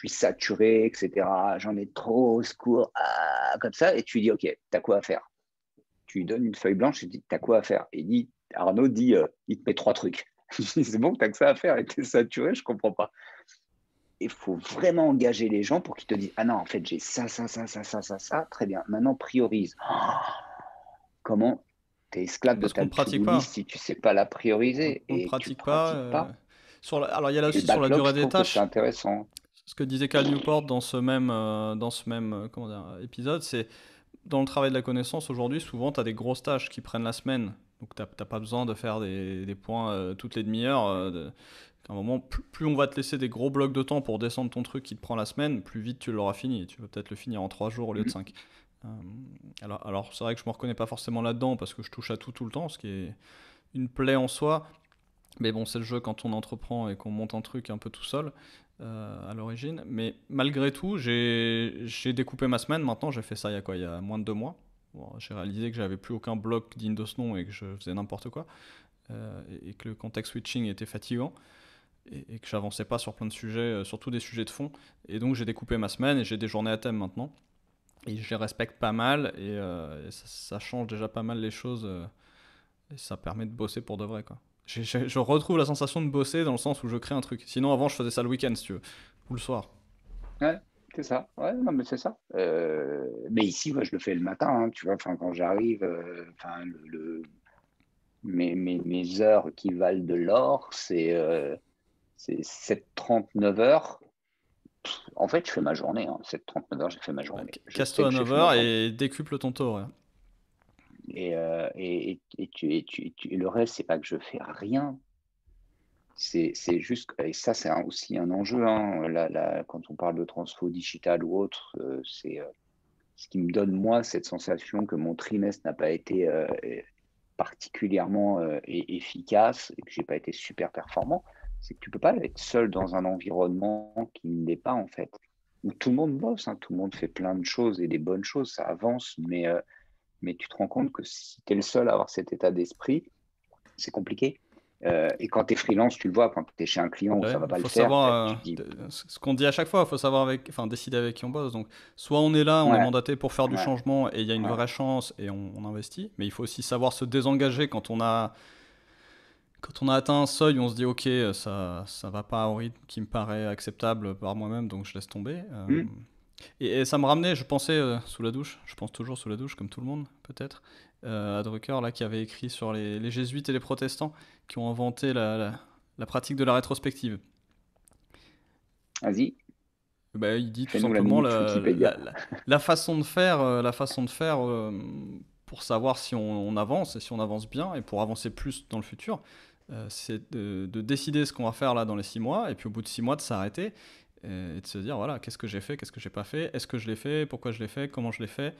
saturé, etc., j'en ai trop, au secours, ah, comme ça, et tu lui dis, OK, t'as quoi à faire? Tu lui donnes une feuille blanche et tu dis, t'as quoi à faire? Et Arnaud dit, il te met 3 trucs. C'est bon, t'as que ça à faire et t'es saturé, je comprends pas. Il faut vraiment engager les gens pour qu'ils te disent, ah non, en fait, j'ai ça, ça, ça, ça, ça, ça, ça, très bien. Maintenant, priorise. Oh, comment t'es esclave de Parce qu'on ta ne pratique to-do list pas. si tu sais pas la prioriser On ne et que tu pratique pas. pratiques pas? Alors, il y a là Et le aussi sur la backlog, durée je des trouve que c'est tâches. intéressant. Ce que disait Cal Newport dans ce même comment dire, épisode, c'est dans le travail de la connaissance, aujourd'hui, souvent, tu as des grosses tâches qui prennent la semaine Donc t'as pas besoin de faire des points toutes les demi-heures. À un moment, plus on va te laisser des gros blocs de temps pour descendre ton truc qui te prend la semaine, plus vite tu l'auras fini. Tu vas peut-être le finir en 3 jours au lieu de Mhm. 5. Euh, alors c'est vrai que je me reconnais pas forcément là-dedans parce que je touche à tout le temps, ce qui est une plaie en soi. Mais bon, c'est le jeu quand on entreprend et qu'on monte un truc un peu tout seul à l'origine. Mais malgré tout, j'ai découpé ma semaine. Maintenant, j'ai fait ça il y a quoi? Il y a moins de 2 mois. Bon, j'ai réalisé que j'avais plus aucun bloc digne de ce nom et que je faisais n'importe quoi. Et que le context switching était fatigant. Et que j'avançais pas sur plein de sujets, surtout des sujets de fond. Et donc j'ai découpé ma semaine et j'ai des journées à thème maintenant. Et je les respecte pas mal et ça change déjà pas mal les choses et ça permet de bosser pour de vrai quoi. Je retrouve la sensation de bosser dans le sens où je crée un truc. Sinon avant je faisais ça le week-end si tu veux, ou le soir. Ouais, c'est ça. Ouais, non, mais c'est ça. Mais ici, moi, je le fais le matin, hein, tu vois, enfin, quand j'arrive, enfin, mes heures qui valent de l'or, c'est 7h30, 9h. En fait, je fais ma journée, hein. 7h30, 9h, j'ai fait ma Bah, journée. Je sais casse-toi à que j'ai fait ma 9h journée. et décuple ton taux horaire. Et le reste, c'est pas que je fais rien. C'est juste, et ça, c'est aussi un enjeu, hein. Là, quand on parle de transfo digital ou autre, c'est ce qui me donne, moi, cette sensation que mon trimestre n'a pas été particulièrement efficace et que j'ai pas été super performant, c'est que tu peux pas être seul dans un environnement qui ne l'est pas, en fait, où tout le monde bosse, hein, tout le monde fait plein de choses et des bonnes choses, ça avance, mais tu te rends compte que si tu es le seul à avoir cet état d'esprit, c'est compliqué. Et quand tu es freelance, tu le vois, quand tu es chez un client où Ouais, ça va il pas le faut faire, savoir tu te dis, ce qu'on dit à chaque fois, il faut savoir enfin, décider avec qui on bosse. Donc, soit on est là, on est ouais, mandaté pour faire du ouais, changement et il y a une ouais. vraie chance et on investit. Mais il faut aussi savoir se désengager quand on a atteint un seuil où on se dit ok, ça va pas au rythme qui me paraît acceptable par moi-même, donc je laisse tomber. Mm. Et ça me ramenait, je pensais sous la douche, je pense toujours sous la douche comme tout le monde peut-être, à Drucker là qui avait écrit sur les jésuites et les protestants qui ont inventé la pratique de la rétrospective. Vas-y, Bah, il dit tout fais-nous la simplement minute Wikipédia. la façon de faire, pour savoir si on avance et si on avance bien et pour avancer plus dans le futur, c'est de décider ce qu'on va faire là dans les 6 mois et puis au bout de 6 mois de s'arrêter et de se dire voilà, qu'est-ce que j'ai fait, qu'est-ce que j'ai pas fait, est-ce que je l'ai fait, pourquoi je l'ai fait, comment je l'ai fait,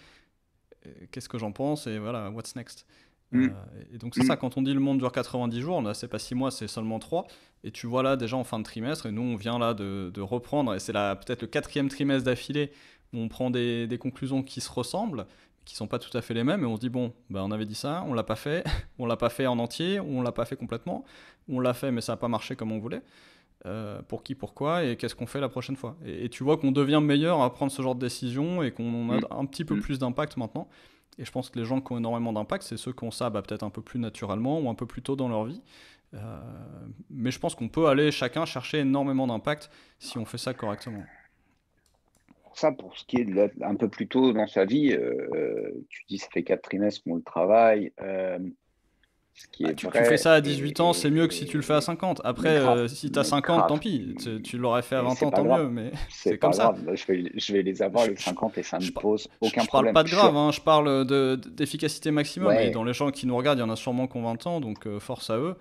qu'est-ce que j'en pense et voilà, what's next. Mm. Et donc c'est ça, Mm. quand on dit le monde dure 90 jours, là c'est pas 6 mois, c'est seulement 3. Et tu vois là déjà en fin de trimestre, et nous on vient là de reprendre, et c'est peut-être le quatrième trimestre d'affilée où on prend des conclusions qui se ressemblent, qui sont pas tout à fait les mêmes, et on se dit bon, bah on avait dit ça, on l'a pas fait, on l'a pas fait en entier, ou on l'a pas fait complètement, ou on l'a fait mais ça a pas marché comme on voulait. Pour qui, pourquoi, et qu'est-ce qu'on fait la prochaine fois. Et tu vois qu'on devient meilleur à prendre ce genre de décision et qu'on a Mm. un petit peu Mm. plus d'impact maintenant. Et je pense que les gens qui ont énormément d'impact, c'est ceux qui ont ça peut-être un peu plus naturellement ou un peu plus tôt dans leur vie. Euh, mais je pense qu'on peut aller chacun chercher énormément d'impact si on fait ça correctement. Ça, pour ce qui est un peu plus tôt dans sa vie, tu dis ça fait 4 trimestres qu'on le travaille. Ce qui Bah, est tu fais vrai, ça à 18 ans, c'est mieux que si tu le fais à 50. Après, si tu as mais 50, grave, tant pis. Tu l'aurais fait à et 20 c'est ans, pas tant grave, mieux, mais c'est c'est comme pas ça. grave. Je vais les avoir Je, les je, 50 et ça me je, pose aucun je parle problème. pas de grave, hein, je parle d'efficacité maximum. Et Ouais, dans les gens qui nous regardent, il y en a sûrement qui ont 20 ans, donc force à eux.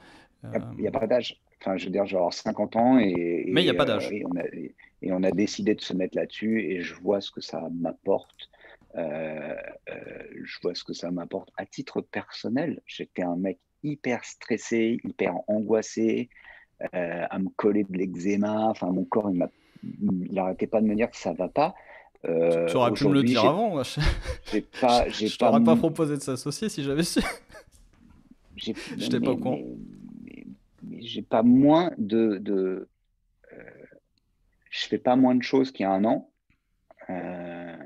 Euh, il n'y a pas d'âge. Enfin, je veux dire, genre 50 ans mais il n'y a et, pas euh, d'âge. et on a, et on a décidé de se mettre là-dessus et je vois ce que ça m'apporte. Euh, je vois ce que ça m'apporte à titre personnel. J'étais un mec hyper stressé, hyper angoissé, à me coller de l'eczéma. Enfin, mon corps, il n'arrêtait pas de me dire que ça va pas. Tu aurais pu me le Aujourd'hui, dire avant. Moi. j'ai Je pas, t'aurais pas proposé de s'associer si j'avais su. Je n'étais pas au courant. mais, j'ai pas moins je fais pas moins de choses qu'il y a un an. Euh,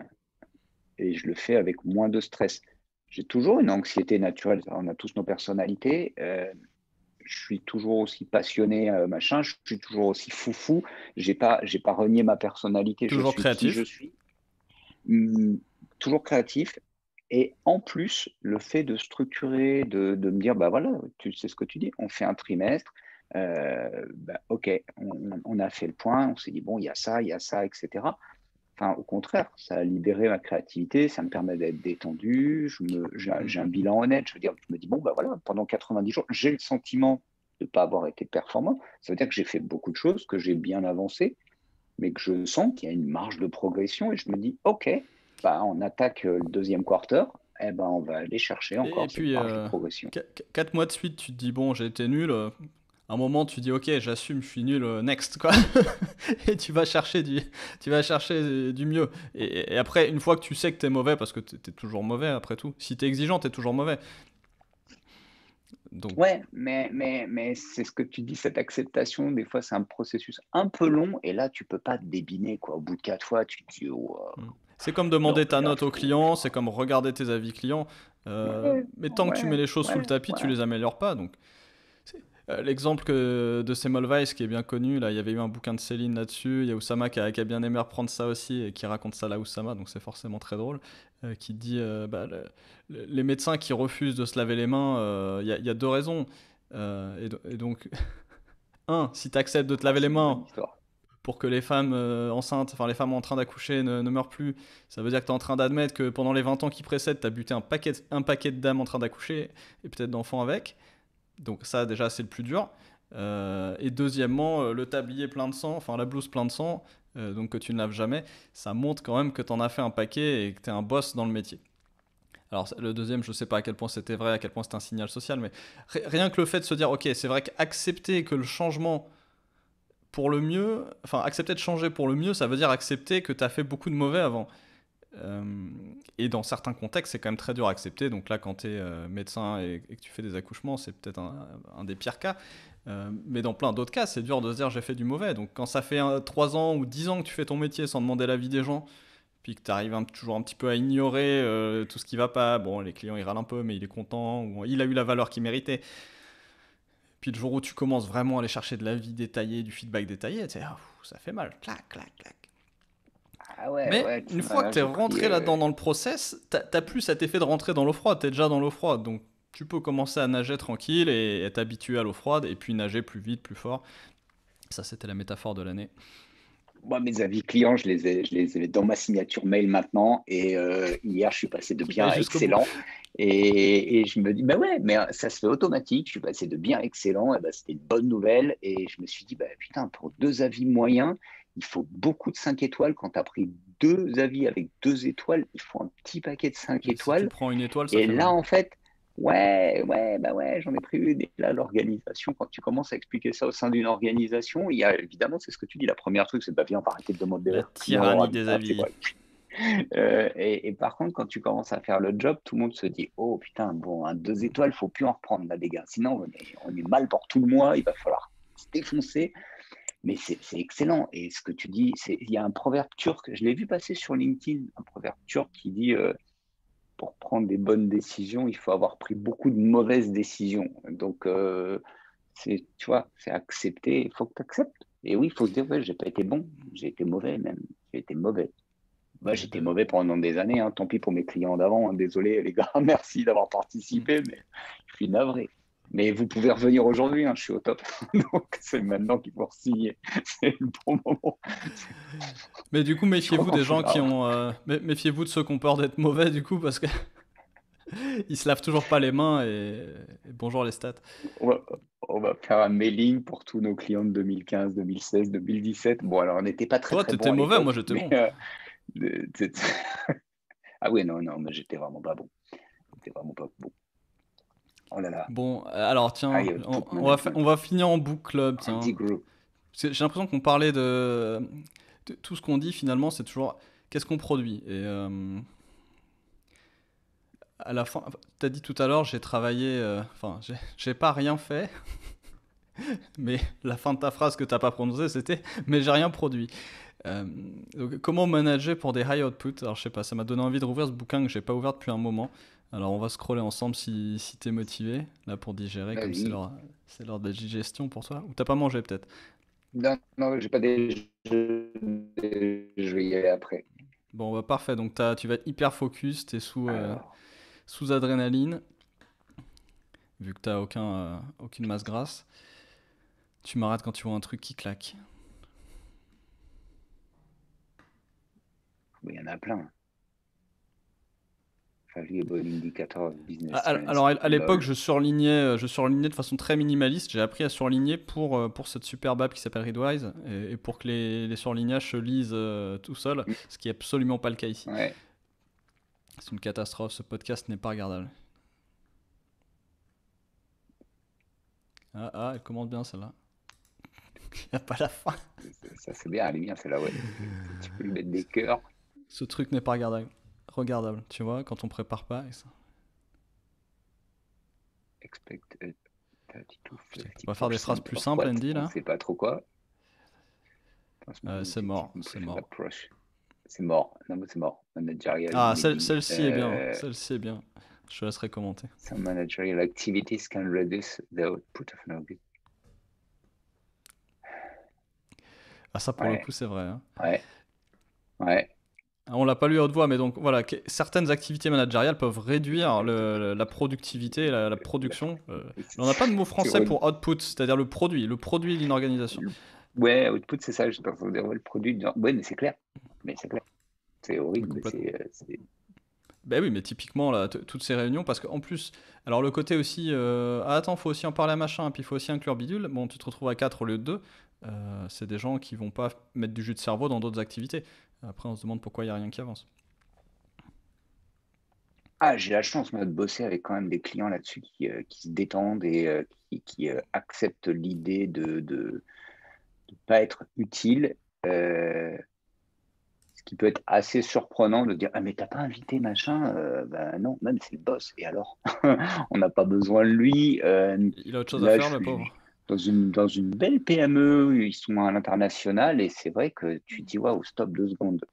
et je le fais avec moins de stress. J'ai toujours une anxiété naturelle. On a tous nos personnalités. Je suis toujours aussi passionné, machin. Je suis toujours aussi foufou. J'ai pas renié ma personnalité. Je Toujours suis qui je créatif. suis. Hum, toujours créatif. Et en plus, le fait de structurer, de me dire, bah voilà, tu sais ce que tu dis, on fait un trimestre, bah, ok, on a fait le point, on s'est dit, bon, il y a ça, etc. Enfin, au contraire, ça a libéré ma créativité, ça me permet d'être détendu, j'ai un bilan honnête. Je veux dire, je me dis, bon, bah voilà, pendant 90 jours, j'ai le sentiment de ne pas avoir été performant. Ça veut dire que j'ai fait beaucoup de choses, que j'ai bien avancé, mais que je sens qu'il y a une marge de progression et je me dis, OK, bah, on attaque le deuxième quarter, eh ben, on va aller chercher Et encore cette puis, marge de progression. 4 mois de suite, tu te dis, bon, j'ai été nul. À un moment, tu dis, ok, j'assume, je suis nul, next, quoi. Et tu vas chercher du mieux. Et après, une fois que tu sais que t'es mauvais, parce que t'es toujours mauvais après tout, si t'es exigeant, t'es toujours mauvais. Donc, Ouais, mais c'est ce que tu dis, cette acceptation, des fois, c'est un processus un peu long et là, tu peux pas te débiner, quoi. Au bout de 4 fois, tu te dis, oh, c'est comme non, demander mais ta là, note au faut. client, c'est comme regarder tes avis clients. Ouais, Mais tant que tu mets ouais, les choses sous le ouais, tapis, tu ouais. les améliores pas. Donc, l'exemple de Semmelweis qui est bien connu, là, il y avait eu un bouquin de Céline là-dessus. Il y a Oussama qui a bien aimé reprendre ça aussi et qui raconte ça là, Oussama, donc c'est forcément très drôle. Qui dit les médecins qui refusent de se laver les mains, il y a deux raisons. Et donc, un, si tu acceptes de te Ah, laver les c'est une bonne mains histoire. pour que les femmes enceintes, enfin les femmes en train d'accoucher ne meurent plus, ça veut dire que tu es en train d'admettre que pendant les 20 ans qui précèdent, tu as buté un paquet de dames en train d'accoucher et peut-être d'enfants avec. Donc ça déjà c'est le plus dur. Et deuxièmement, le tablier plein de sang, enfin la blouse plein de sang, donc que tu ne laves jamais, ça montre quand même que tu en as fait un paquet et que tu es un boss dans le métier. Alors le deuxième, je sais pas à quel point c'était vrai, à quel point c'était un signal social, mais rien que le fait de se dire, ok, c'est vrai qu'accepter que le changement pour le mieux, enfin accepter de changer pour le mieux, ça veut dire accepter que tu as fait beaucoup de mauvais avant. Euh, et dans certains contextes, c'est quand même très dur à accepter. Donc là, quand tu es médecin et que tu fais des accouchements, c'est peut-être un des pires cas. Mais dans plein d'autres cas, c'est dur de se dire j'ai fait du mauvais. Donc quand ça fait 3 ans ou 10 ans que tu fais ton métier sans demander l'avis des gens, puis que tu arrives toujours un petit peu à ignorer tout ce qui va pas, bon, les clients ils râlent un peu, mais il est content, ou il a eu la valeur qu'il méritait. Puis le jour où tu commences vraiment à aller chercher de l'avis détaillé, du feedback détaillé, tu sais, ah, ça fait mal, clac, clac, clac. Ah ouais, Mais ouais, une fois que là, tu es j'ai pris. rentré là-dedans dans le process, t'as plus cet effet de rentrer dans l'eau froide, tu es déjà dans l'eau froide. Donc tu peux commencer à nager tranquille et être habitué à l'eau froide et puis nager plus vite, plus fort. Ça, c'était la métaphore de l'année. Moi, mes avis clients, je les ai dans ma signature mail maintenant. Et hier, je suis passé de bien Et à jusqu'au bout. excellent. Et je me dis, bah ouais, mais ça se fait automatique. Je suis passé de bien à excellent. Et bah, c'était une bonne nouvelle. Et je me suis dit, bah putain, pour 2 avis moyens, il faut beaucoup de 5 étoiles. Quand tu as pris 2 avis avec 2 étoiles, il faut un petit paquet de 5 Et si tu étoiles. prends une étoile, ça Et fait là, mal. en fait, ouais, ouais, bah ouais, j'en ai pris une. Et là, l'organisation, quand tu commences à expliquer ça au sein d'une organisation, il y a évidemment, c'est ce que tu dis, la première truc, c'est bah viens, on va arrêter de demander La aux clients leur tyrannie avis. des Ah, c'est avis. quoi? Et par contre, quand tu commences à faire le job, tout le monde se dit, oh putain, bon, un 2 étoiles, faut plus en reprendre là, les gars. Sinon, on est mal pour tout le mois, il va falloir se défoncer. Mais c'est excellent. Et ce que tu dis, il y a un proverbe turc, je l'ai vu passer sur LinkedIn, un proverbe turc qui dit pour prendre des bonnes décisions, il faut avoir pris beaucoup de mauvaises décisions. Donc, tu vois, c'est accepter, il faut que tu acceptes. Et oui, il faut se dire, ouais, j'ai pas été bon, j'ai été mauvais même, j'ai été mauvais. Moi, Et j'étais mauvais pendant des années, hein. Tant pis pour mes clients d'avant, hein. Désolé les gars, merci d'avoir participé, mais je suis navré. Mais vous pouvez revenir aujourd'hui, hein, je suis au top. Donc, c'est maintenant qu'il faut signer. C'est le bon moment. Mais du coup, Je crois méfiez-vous qu'on des faut. gens qui ont. Méfiez-vous de ceux qui ont peur d'être mauvais, du coup, parce qu'ils se lavent toujours pas les mains et bonjour les stats. On va, on va faire un mailing pour tous nos clients de 2015, 2016, 2017. Bon, alors on n'était pas très Toi, très t'étais bon à mauvais, moi l'époque, j'étais mais bon. c'est- ah oui, non, non, mais j'étais vraiment pas bon. J'étais vraiment pas bon. Oh là là, Bon, alors tiens, high output on management, va finir en book club, tiens. anti group. J'ai l'impression qu'on parlait de tout ce qu'on dit finalement, c'est toujours qu'est-ce qu'on produit. Et à la fin, t'as dit tout à l'heure, j'ai travaillé, enfin, j'ai pas rien fait, mais la fin de ta phrase que t'as pas prononcée, c'était mais j'ai rien produit. Euh, donc, comment manager pour des high output? Alors je sais pas, ça m'a donné envie de rouvrir ce bouquin que j'ai pas ouvert depuis un moment. Alors on va scroller ensemble si t'es motivé, là pour digérer, comme Vas-y. c'est l'heure de la digestion pour toi. Ou t'as pas mangé peut-être. Non, non, j'ai pas des jeux. Je vais y aller après. Bon bah parfait, donc tu vas être hyper focus, t'es Alors, sous adrénaline, vu que t'as aucune masse grasse. Tu m'arrêtes quand tu vois un truc qui claque. il y en a plein. Valuable indicator of business trends. Alors à l'époque, Lol. je surlignais de façon très minimaliste. J'ai appris à surligner pour cette superbe app qui s'appelle Readwise et pour que les surlignages se lisent tout seul, ce qui est absolument pas le cas ici. Ouais. C'est une catastrophe, ce podcast n'est pas regardable. Elle commence bien celle-là. Il n'y a pas la fin. Ça c'est bien, elle est bien celle-là, ouais. Tu peux lui mettre des cœurs. Ce truc n'est pas regardable, tu vois, quand on prépare pas. Et ça. Expected 32, On va faire des phrases plus simples, Andy, là. On sait pas trop quoi. C'est mort. C'est mort. Non, mais c'est mort. Managerial. Ah, celle-ci est bien. Celle-ci est bien. Je te laisserai commenter. Some managerial activities can reduce the output of an organ. Ah, ça pour le coup, c'est vrai. Hein. Ouais. On l'a pas lu à haute voix, mais donc voilà, certaines activités managériales peuvent réduire la productivité, la production. On n'a pas de mot français pour output, c'est-à-dire le produit d'une organisation. Ouais, output, c'est ça, je pense que le produit. Ouais, mais c'est clair. C'est horrible. Ben oui, mais typiquement, là, toutes ces réunions, parce qu'en plus, alors le côté aussi, attends, faut aussi en parler à machin, puis il faut aussi inclure bidule, bon, tu te retrouves à 4 au lieu de 2, c'est des gens qui vont pas mettre du jus de cerveau dans d'autres activités. Après, on se demande pourquoi il n'y a rien qui avance. Ah, j'ai la chance, moi, de bosser avec quand même des clients là-dessus qui se détendent et qui acceptent l'idée de pas être utile. Ce qui peut être assez surprenant de dire « Ah, mais t'as pas invité machin ?» Ben non, même c'est le boss. Et alors on n'a pas besoin de lui. Il a autre chose à faire, le pauvre. Dans une belle PME, ils sont à l'international et c'est vrai que tu te dis « Waouh, stop 2 secondes.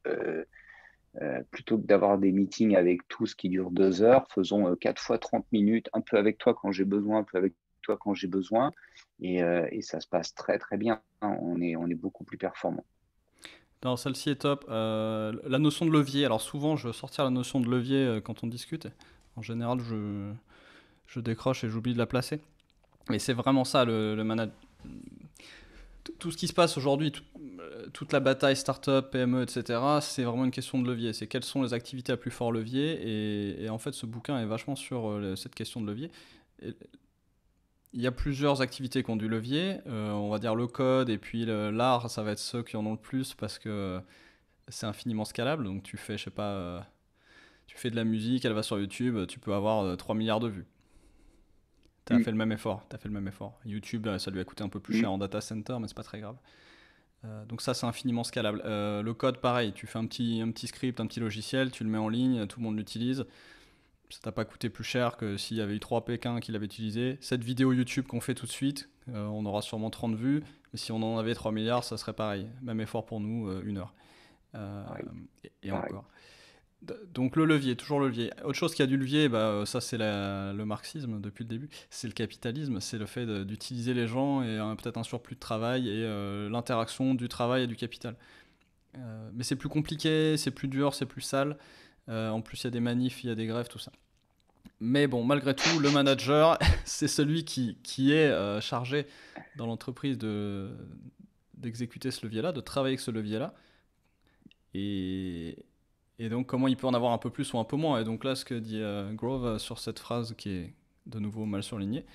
Plutôt que d'avoir des meetings avec tous qui durent 2 heures, faisons 4 fois 30 minutes, un peu avec toi quand j'ai besoin, un peu avec toi quand j'ai besoin. » Et ça se passe très, très bien. On est beaucoup plus performant. Non, celle-ci est top. La notion de levier. Alors souvent, je veux sortir la notion de levier quand on discute. En général, je décroche et j'oublie de la placer. Mais c'est vraiment ça, le management. Tout ce qui se passe aujourd'hui, toute la bataille start-up, PME, etc., c'est vraiment une question de levier. C'est quelles sont les activités à plus fort levier. Et en fait, ce bouquin est vachement sur cette question de levier. Il y a plusieurs activités qui ont du levier. On va dire le code et puis l'art, ça va être ceux qui en ont le plus parce que c'est infiniment scalable. Donc tu fais, je sais pas, tu fais de la musique, elle va sur YouTube, tu peux avoir 3 milliards de vues. Tu as fait le même effort. YouTube, ça lui a coûté un peu plus cher en data center, mais c'est pas très grave. Donc ça, c'est infiniment scalable. Le code, pareil, tu fais un petit script, un petit logiciel, tu le mets en ligne, tout le monde l'utilise. Ça t'a pas coûté plus cher que s'il y avait eu 3 Pékins qui l'avaient utilisé. Cette vidéo YouTube qu'on fait tout de suite, on aura sûrement 30 vues. Mais si on en avait 3 milliards, ça serait pareil. Même effort pour nous, 1 heure. Et encore. Donc le levier, toujours le levier. Autre chose qui a du levier, ça c'est le marxisme depuis le début. C'est le capitalisme, c'est le fait d'utiliser les gens et peut-être un surplus de travail et l'interaction du travail et du capital. Mais c'est plus compliqué, c'est plus dur, c'est plus sale. En plus, il y a des manifs, il y a des grèves, tout ça. Mais bon, malgré tout, le manager, c'est celui qui est chargé dans l'entreprise d'exécuter ce levier-là, de travailler avec ce levier-là. Et donc, comment il peut en avoir un peu plus ou un peu moins. Et donc là, ce que dit Grove sur cette phrase qui est de nouveau mal surlignée,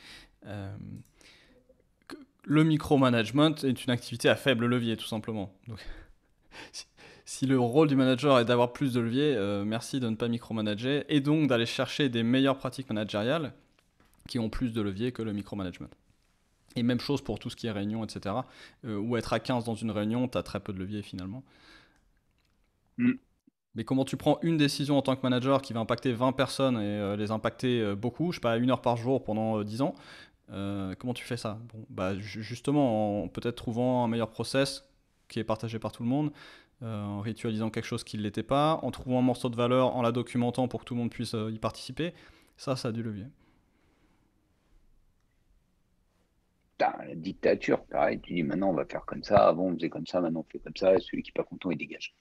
le micromanagement est une activité à faible levier, tout simplement. Donc, si le rôle du manager est d'avoir plus de levier, merci de ne pas micromanager et donc d'aller chercher des meilleures pratiques managériales qui ont plus de levier que le micromanagement. Et même chose pour tout ce qui est réunion, etc. Ou être à 15 dans une réunion, tu as très peu de levier finalement. Mais comment tu prends une décision en tant que manager qui va impacter 20 personnes et les impacter beaucoup, je sais pas, 1 heure par jour pendant 10 ans, comment tu fais ça ? Justement, en peut-être trouvant un meilleur process qui est partagé par tout le monde, en ritualisant quelque chose qui ne l'était pas, en trouvant un morceau de valeur, en la documentant pour que tout le monde puisse y participer. Ça a du levier. La dictature, pareil, tu dis maintenant on va faire comme ça, avant on faisait comme ça, maintenant on fait comme ça, et celui qui n'est pas content il dégage.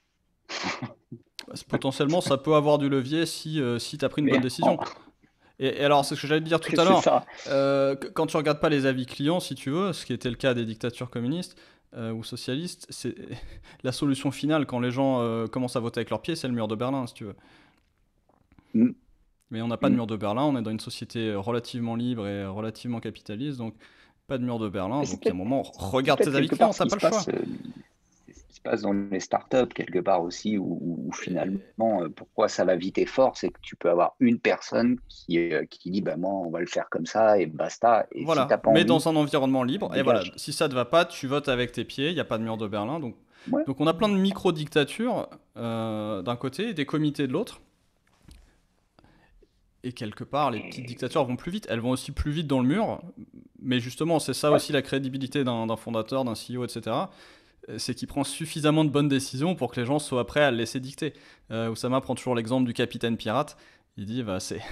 Potentiellement ça peut avoir du levier si tu as pris une bonne décision. Et alors c'est ce que j'allais te dire tout à l'heure, quand tu regardes pas les avis clients si tu veux, ce qui était le cas des dictatures communistes, ou socialiste, c'est la solution finale quand les gens commencent à voter avec leurs pieds, c'est le mur de Berlin, si tu veux. Mm. Mais on n'a pas de mur de Berlin, on est dans une société relativement libre et relativement capitaliste, donc pas de mur de Berlin. Et c'est Donc il y a un peut-être moment, regarde peut-être tes avis quelque clients, part ce t'as qui pas se le choix. passe, c'est ce qui se passe dans les startups quelque part aussi, où finalement, pourquoi ça va vite et fort, c'est que tu peux avoir une personne qui dit, bah moi, on va le faire comme ça et basta. Et si Voilà, t'as pas mais envie, dans un environnement libre, et voilà, dégage. si ça te va pas, tu votes avec tes pieds, il n'y a pas de mur de Berlin. Ouais. Donc on a plein de micro-dictatures d'un côté et des comités de l'autre. Et quelque part, les petites dictatures vont plus vite. Elles vont aussi plus vite dans le mur. Mais justement, c'est ça Ouais. aussi la crédibilité d'un fondateur, d'un CEO, etc. C'est qu'il prend suffisamment de bonnes décisions pour que les gens soient prêts à le laisser dicter. Oussama prend toujours l'exemple du capitaine pirate. Il dit, bah, c'est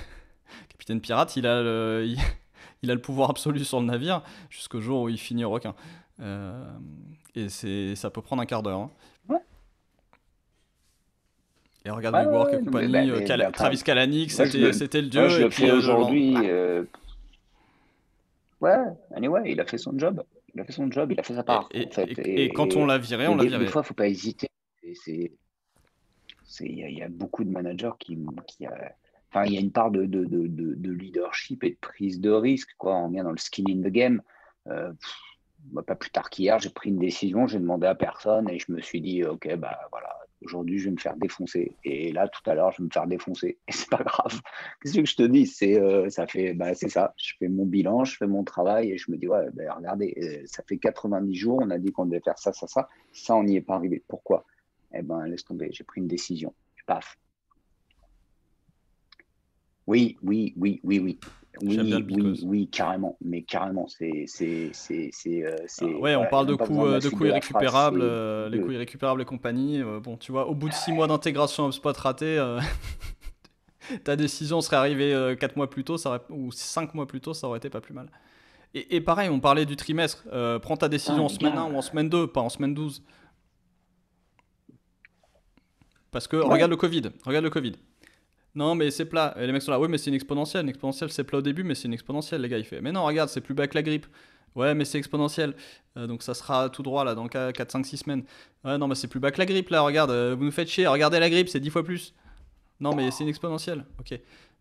capitaine pirate, il a le pouvoir absolu sur le navire jusqu'au jour où il finit au requin. Et ça peut prendre un quart d'heure, hein. Ouais. Et regarde Ouais, WeWork et ouais, non, compagnie, enfin, Travis Kalanick, moi, c'était le moi, dieu, je et le puis fais le lendemain. aujourd'hui. Ouais, anyway, il a fait son job. Il a fait son job, il a fait sa part, en fait. Et quand on l'a viré, on l'a Des viré. fois, il ne faut pas hésiter. Et il y a beaucoup de managers enfin, il y a une part de leadership et de prise de risque, quoi. On vient dans le skin in the game. Pas plus tard qu'hier, j'ai pris une décision, j'ai demandé à personne et je me suis dit, ok, bah voilà, aujourd'hui je vais me faire défoncer. Et là, tout à l'heure, je vais me faire défoncer. Et c'est pas grave. Qu'est-ce que je te dis? C'est ça. Je fais mon bilan, je fais mon travail et je me dis, ouais, bah, regardez, ça fait 90 jours, on a dit qu'on devait faire ça, ça, ça. Ça, on n'y est pas arrivé. Pourquoi? Eh ben, laisse tomber, j'ai pris une décision. Paf. Oui, oui, oui, oui, oui. J'aime bien le Oui, oui, bicose. oui, carrément. Mais carrément, Ouais, on voilà, il n'y parle a même pas besoin de la de suite coûts de la phrase. irrécupérables, C'est les coûts bleu. irrécupérables et compagnie. Bon, tu vois, au bout de 6 mois d'intégration HubSpot ratée, ta décision serait arrivée 4 mois plus tôt, ou 5 mois plus tôt, ça aurait été pas plus mal. Et pareil, on parlait du trimestre. Prends ta Putain, décision en les semaine 1 gars. ou en semaine 2, pas en semaine 12. Parce que Ouais. regarde le Covid. Regarde le Covid. Non, mais c'est plat. Et les mecs sont là. Oui, mais c'est une exponentielle. Une exponentielle, c'est plat au début, mais c'est une exponentielle, les gars. Il fait. Mais non, regarde, c'est plus bas que la grippe. Ouais, mais c'est exponentiel. Donc ça sera tout droit là dans 4, 5, 6 semaines. Ouais, non, mais c'est plus bas que la grippe là. Regarde, vous nous faites chier. Regardez la grippe, c'est 10 fois plus. Non, mais c'est une exponentielle. Ok.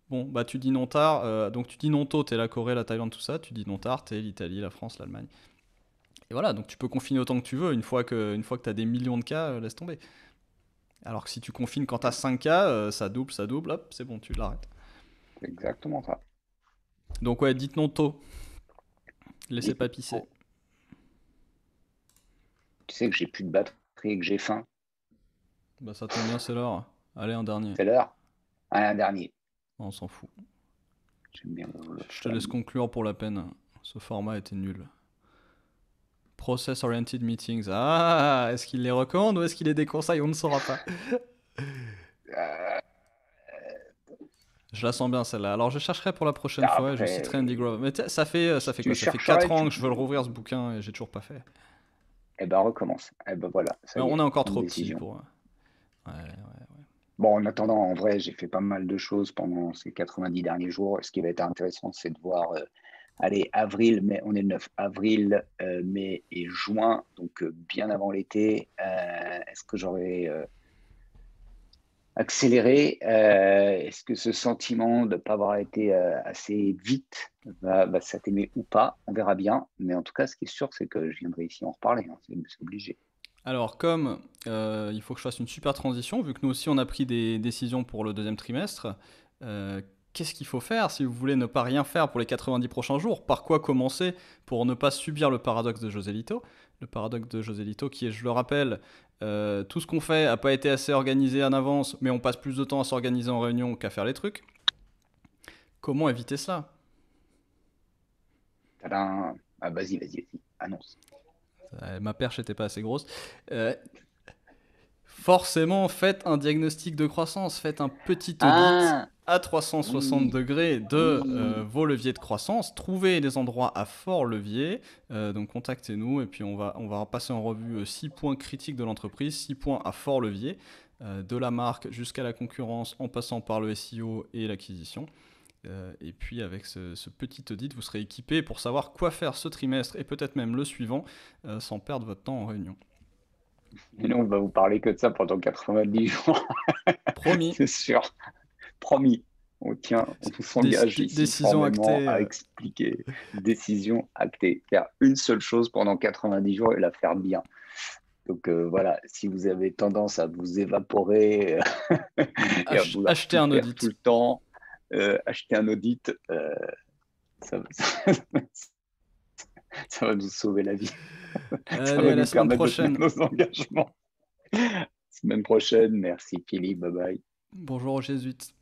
Bon, bah tu dis non tard. Donc tu dis non tôt, t'es la Corée, la Thaïlande, tout ça. Tu dis non tard, t'es l'Italie, la France, l'Allemagne. Et voilà, donc tu peux confiner autant que tu veux. Une fois que t'as des millions de cas, laisse tomber. Alors que si tu confines quand t'as 5 cas, ça double, hop, c'est bon, tu l'arrêtes. C'est exactement ça. Donc ouais, dites non tôt. Laissez Et pas pisser. tu sais que j'ai plus de batterie et que j'ai faim. Bah ça tombe bien, c'est l'heure. Allez, un dernier. C'est l'heure. Allez, un dernier. On s'en fout. J'aime bien le Je te laisse fun. conclure pour la peine. Ce format était nul. Process Oriented Meetings. Ah, est-ce qu'il les recommande ou est-ce qu'il les déconseille? On ne saura pas. Euh, Je la sens bien celle-là. Alors je chercherai pour la prochaine fois et je citerai Andy Après, Grove. Mais ça fait quoi? tu Ça fait 4 chercherais, ans que je veux le rouvrir ce bouquin et j'ai toujours pas fait. eh ben recommence. Eh ben voilà, Mais ça y on est est, encore prends une trop petit décision. pour. Ouais, ouais. Bon, en attendant, en vrai, j'ai fait pas mal de choses pendant ces 90 derniers jours. Ce qui va être intéressant, c'est de voir, allez, avril, mai, on est le 9 avril, mai et juin, donc bien avant l'été. Est-ce que j'aurais accéléré? Est-ce que ce sentiment de ne pas avoir été assez vite va s'atténuer ou pas? On verra bien. Mais en tout cas, ce qui est sûr, c'est que je viendrai ici en reparler, hein. C'est obligé. Alors, comme il faut que je fasse une super transition, vu que nous aussi on a pris des décisions pour le deuxième trimestre, euh, qu'est-ce qu'il faut faire si vous voulez ne pas rien faire pour les 90 prochains jours? Par quoi commencer pour ne pas subir le paradoxe de José Lito? Le paradoxe de José Lito qui est, je le rappelle, tout ce qu'on fait n'a pas été assez organisé en avance, mais on passe plus de temps à s'organiser en réunion qu'à faire les trucs. Comment éviter cela? Tadam. Ah, vas-y, annonce. Ma perche n'était pas assez grosse. Euh, Forcément, faites un diagnostic de croissance, faites un petit audit Ah, à 360 oui, degrés de oui. vos leviers de croissance, trouvez des endroits à fort levier, donc contactez-nous et puis on va passer en revue 6 points critiques de l'entreprise, 6 points à fort levier, de la marque jusqu'à la concurrence en passant par le SEO et l'acquisition. Et puis avec ce petit audit, vous serez équipé pour savoir quoi faire ce trimestre et peut-être même le suivant sans perdre votre temps en réunion. Et nous, on va vous parler que de ça pendant 90 jours. Promis. C'est sûr. Promis. On s'engage ici décision formellement actée. à expliquer. Décision actée. Faire une seule chose pendant 90 jours et la faire bien. Donc voilà, si vous avez tendance à vous évaporer et à vouloir Acheter tout un faire audit. tout le temps, acheter un audit, ça, ça va nous sauver la vie. Ça Allez, va à la nous semaine permettre de prochaine. tenir nos engagements. Semaine prochaine. Merci Philippe. Bye bye. Bonjour aux jésuites.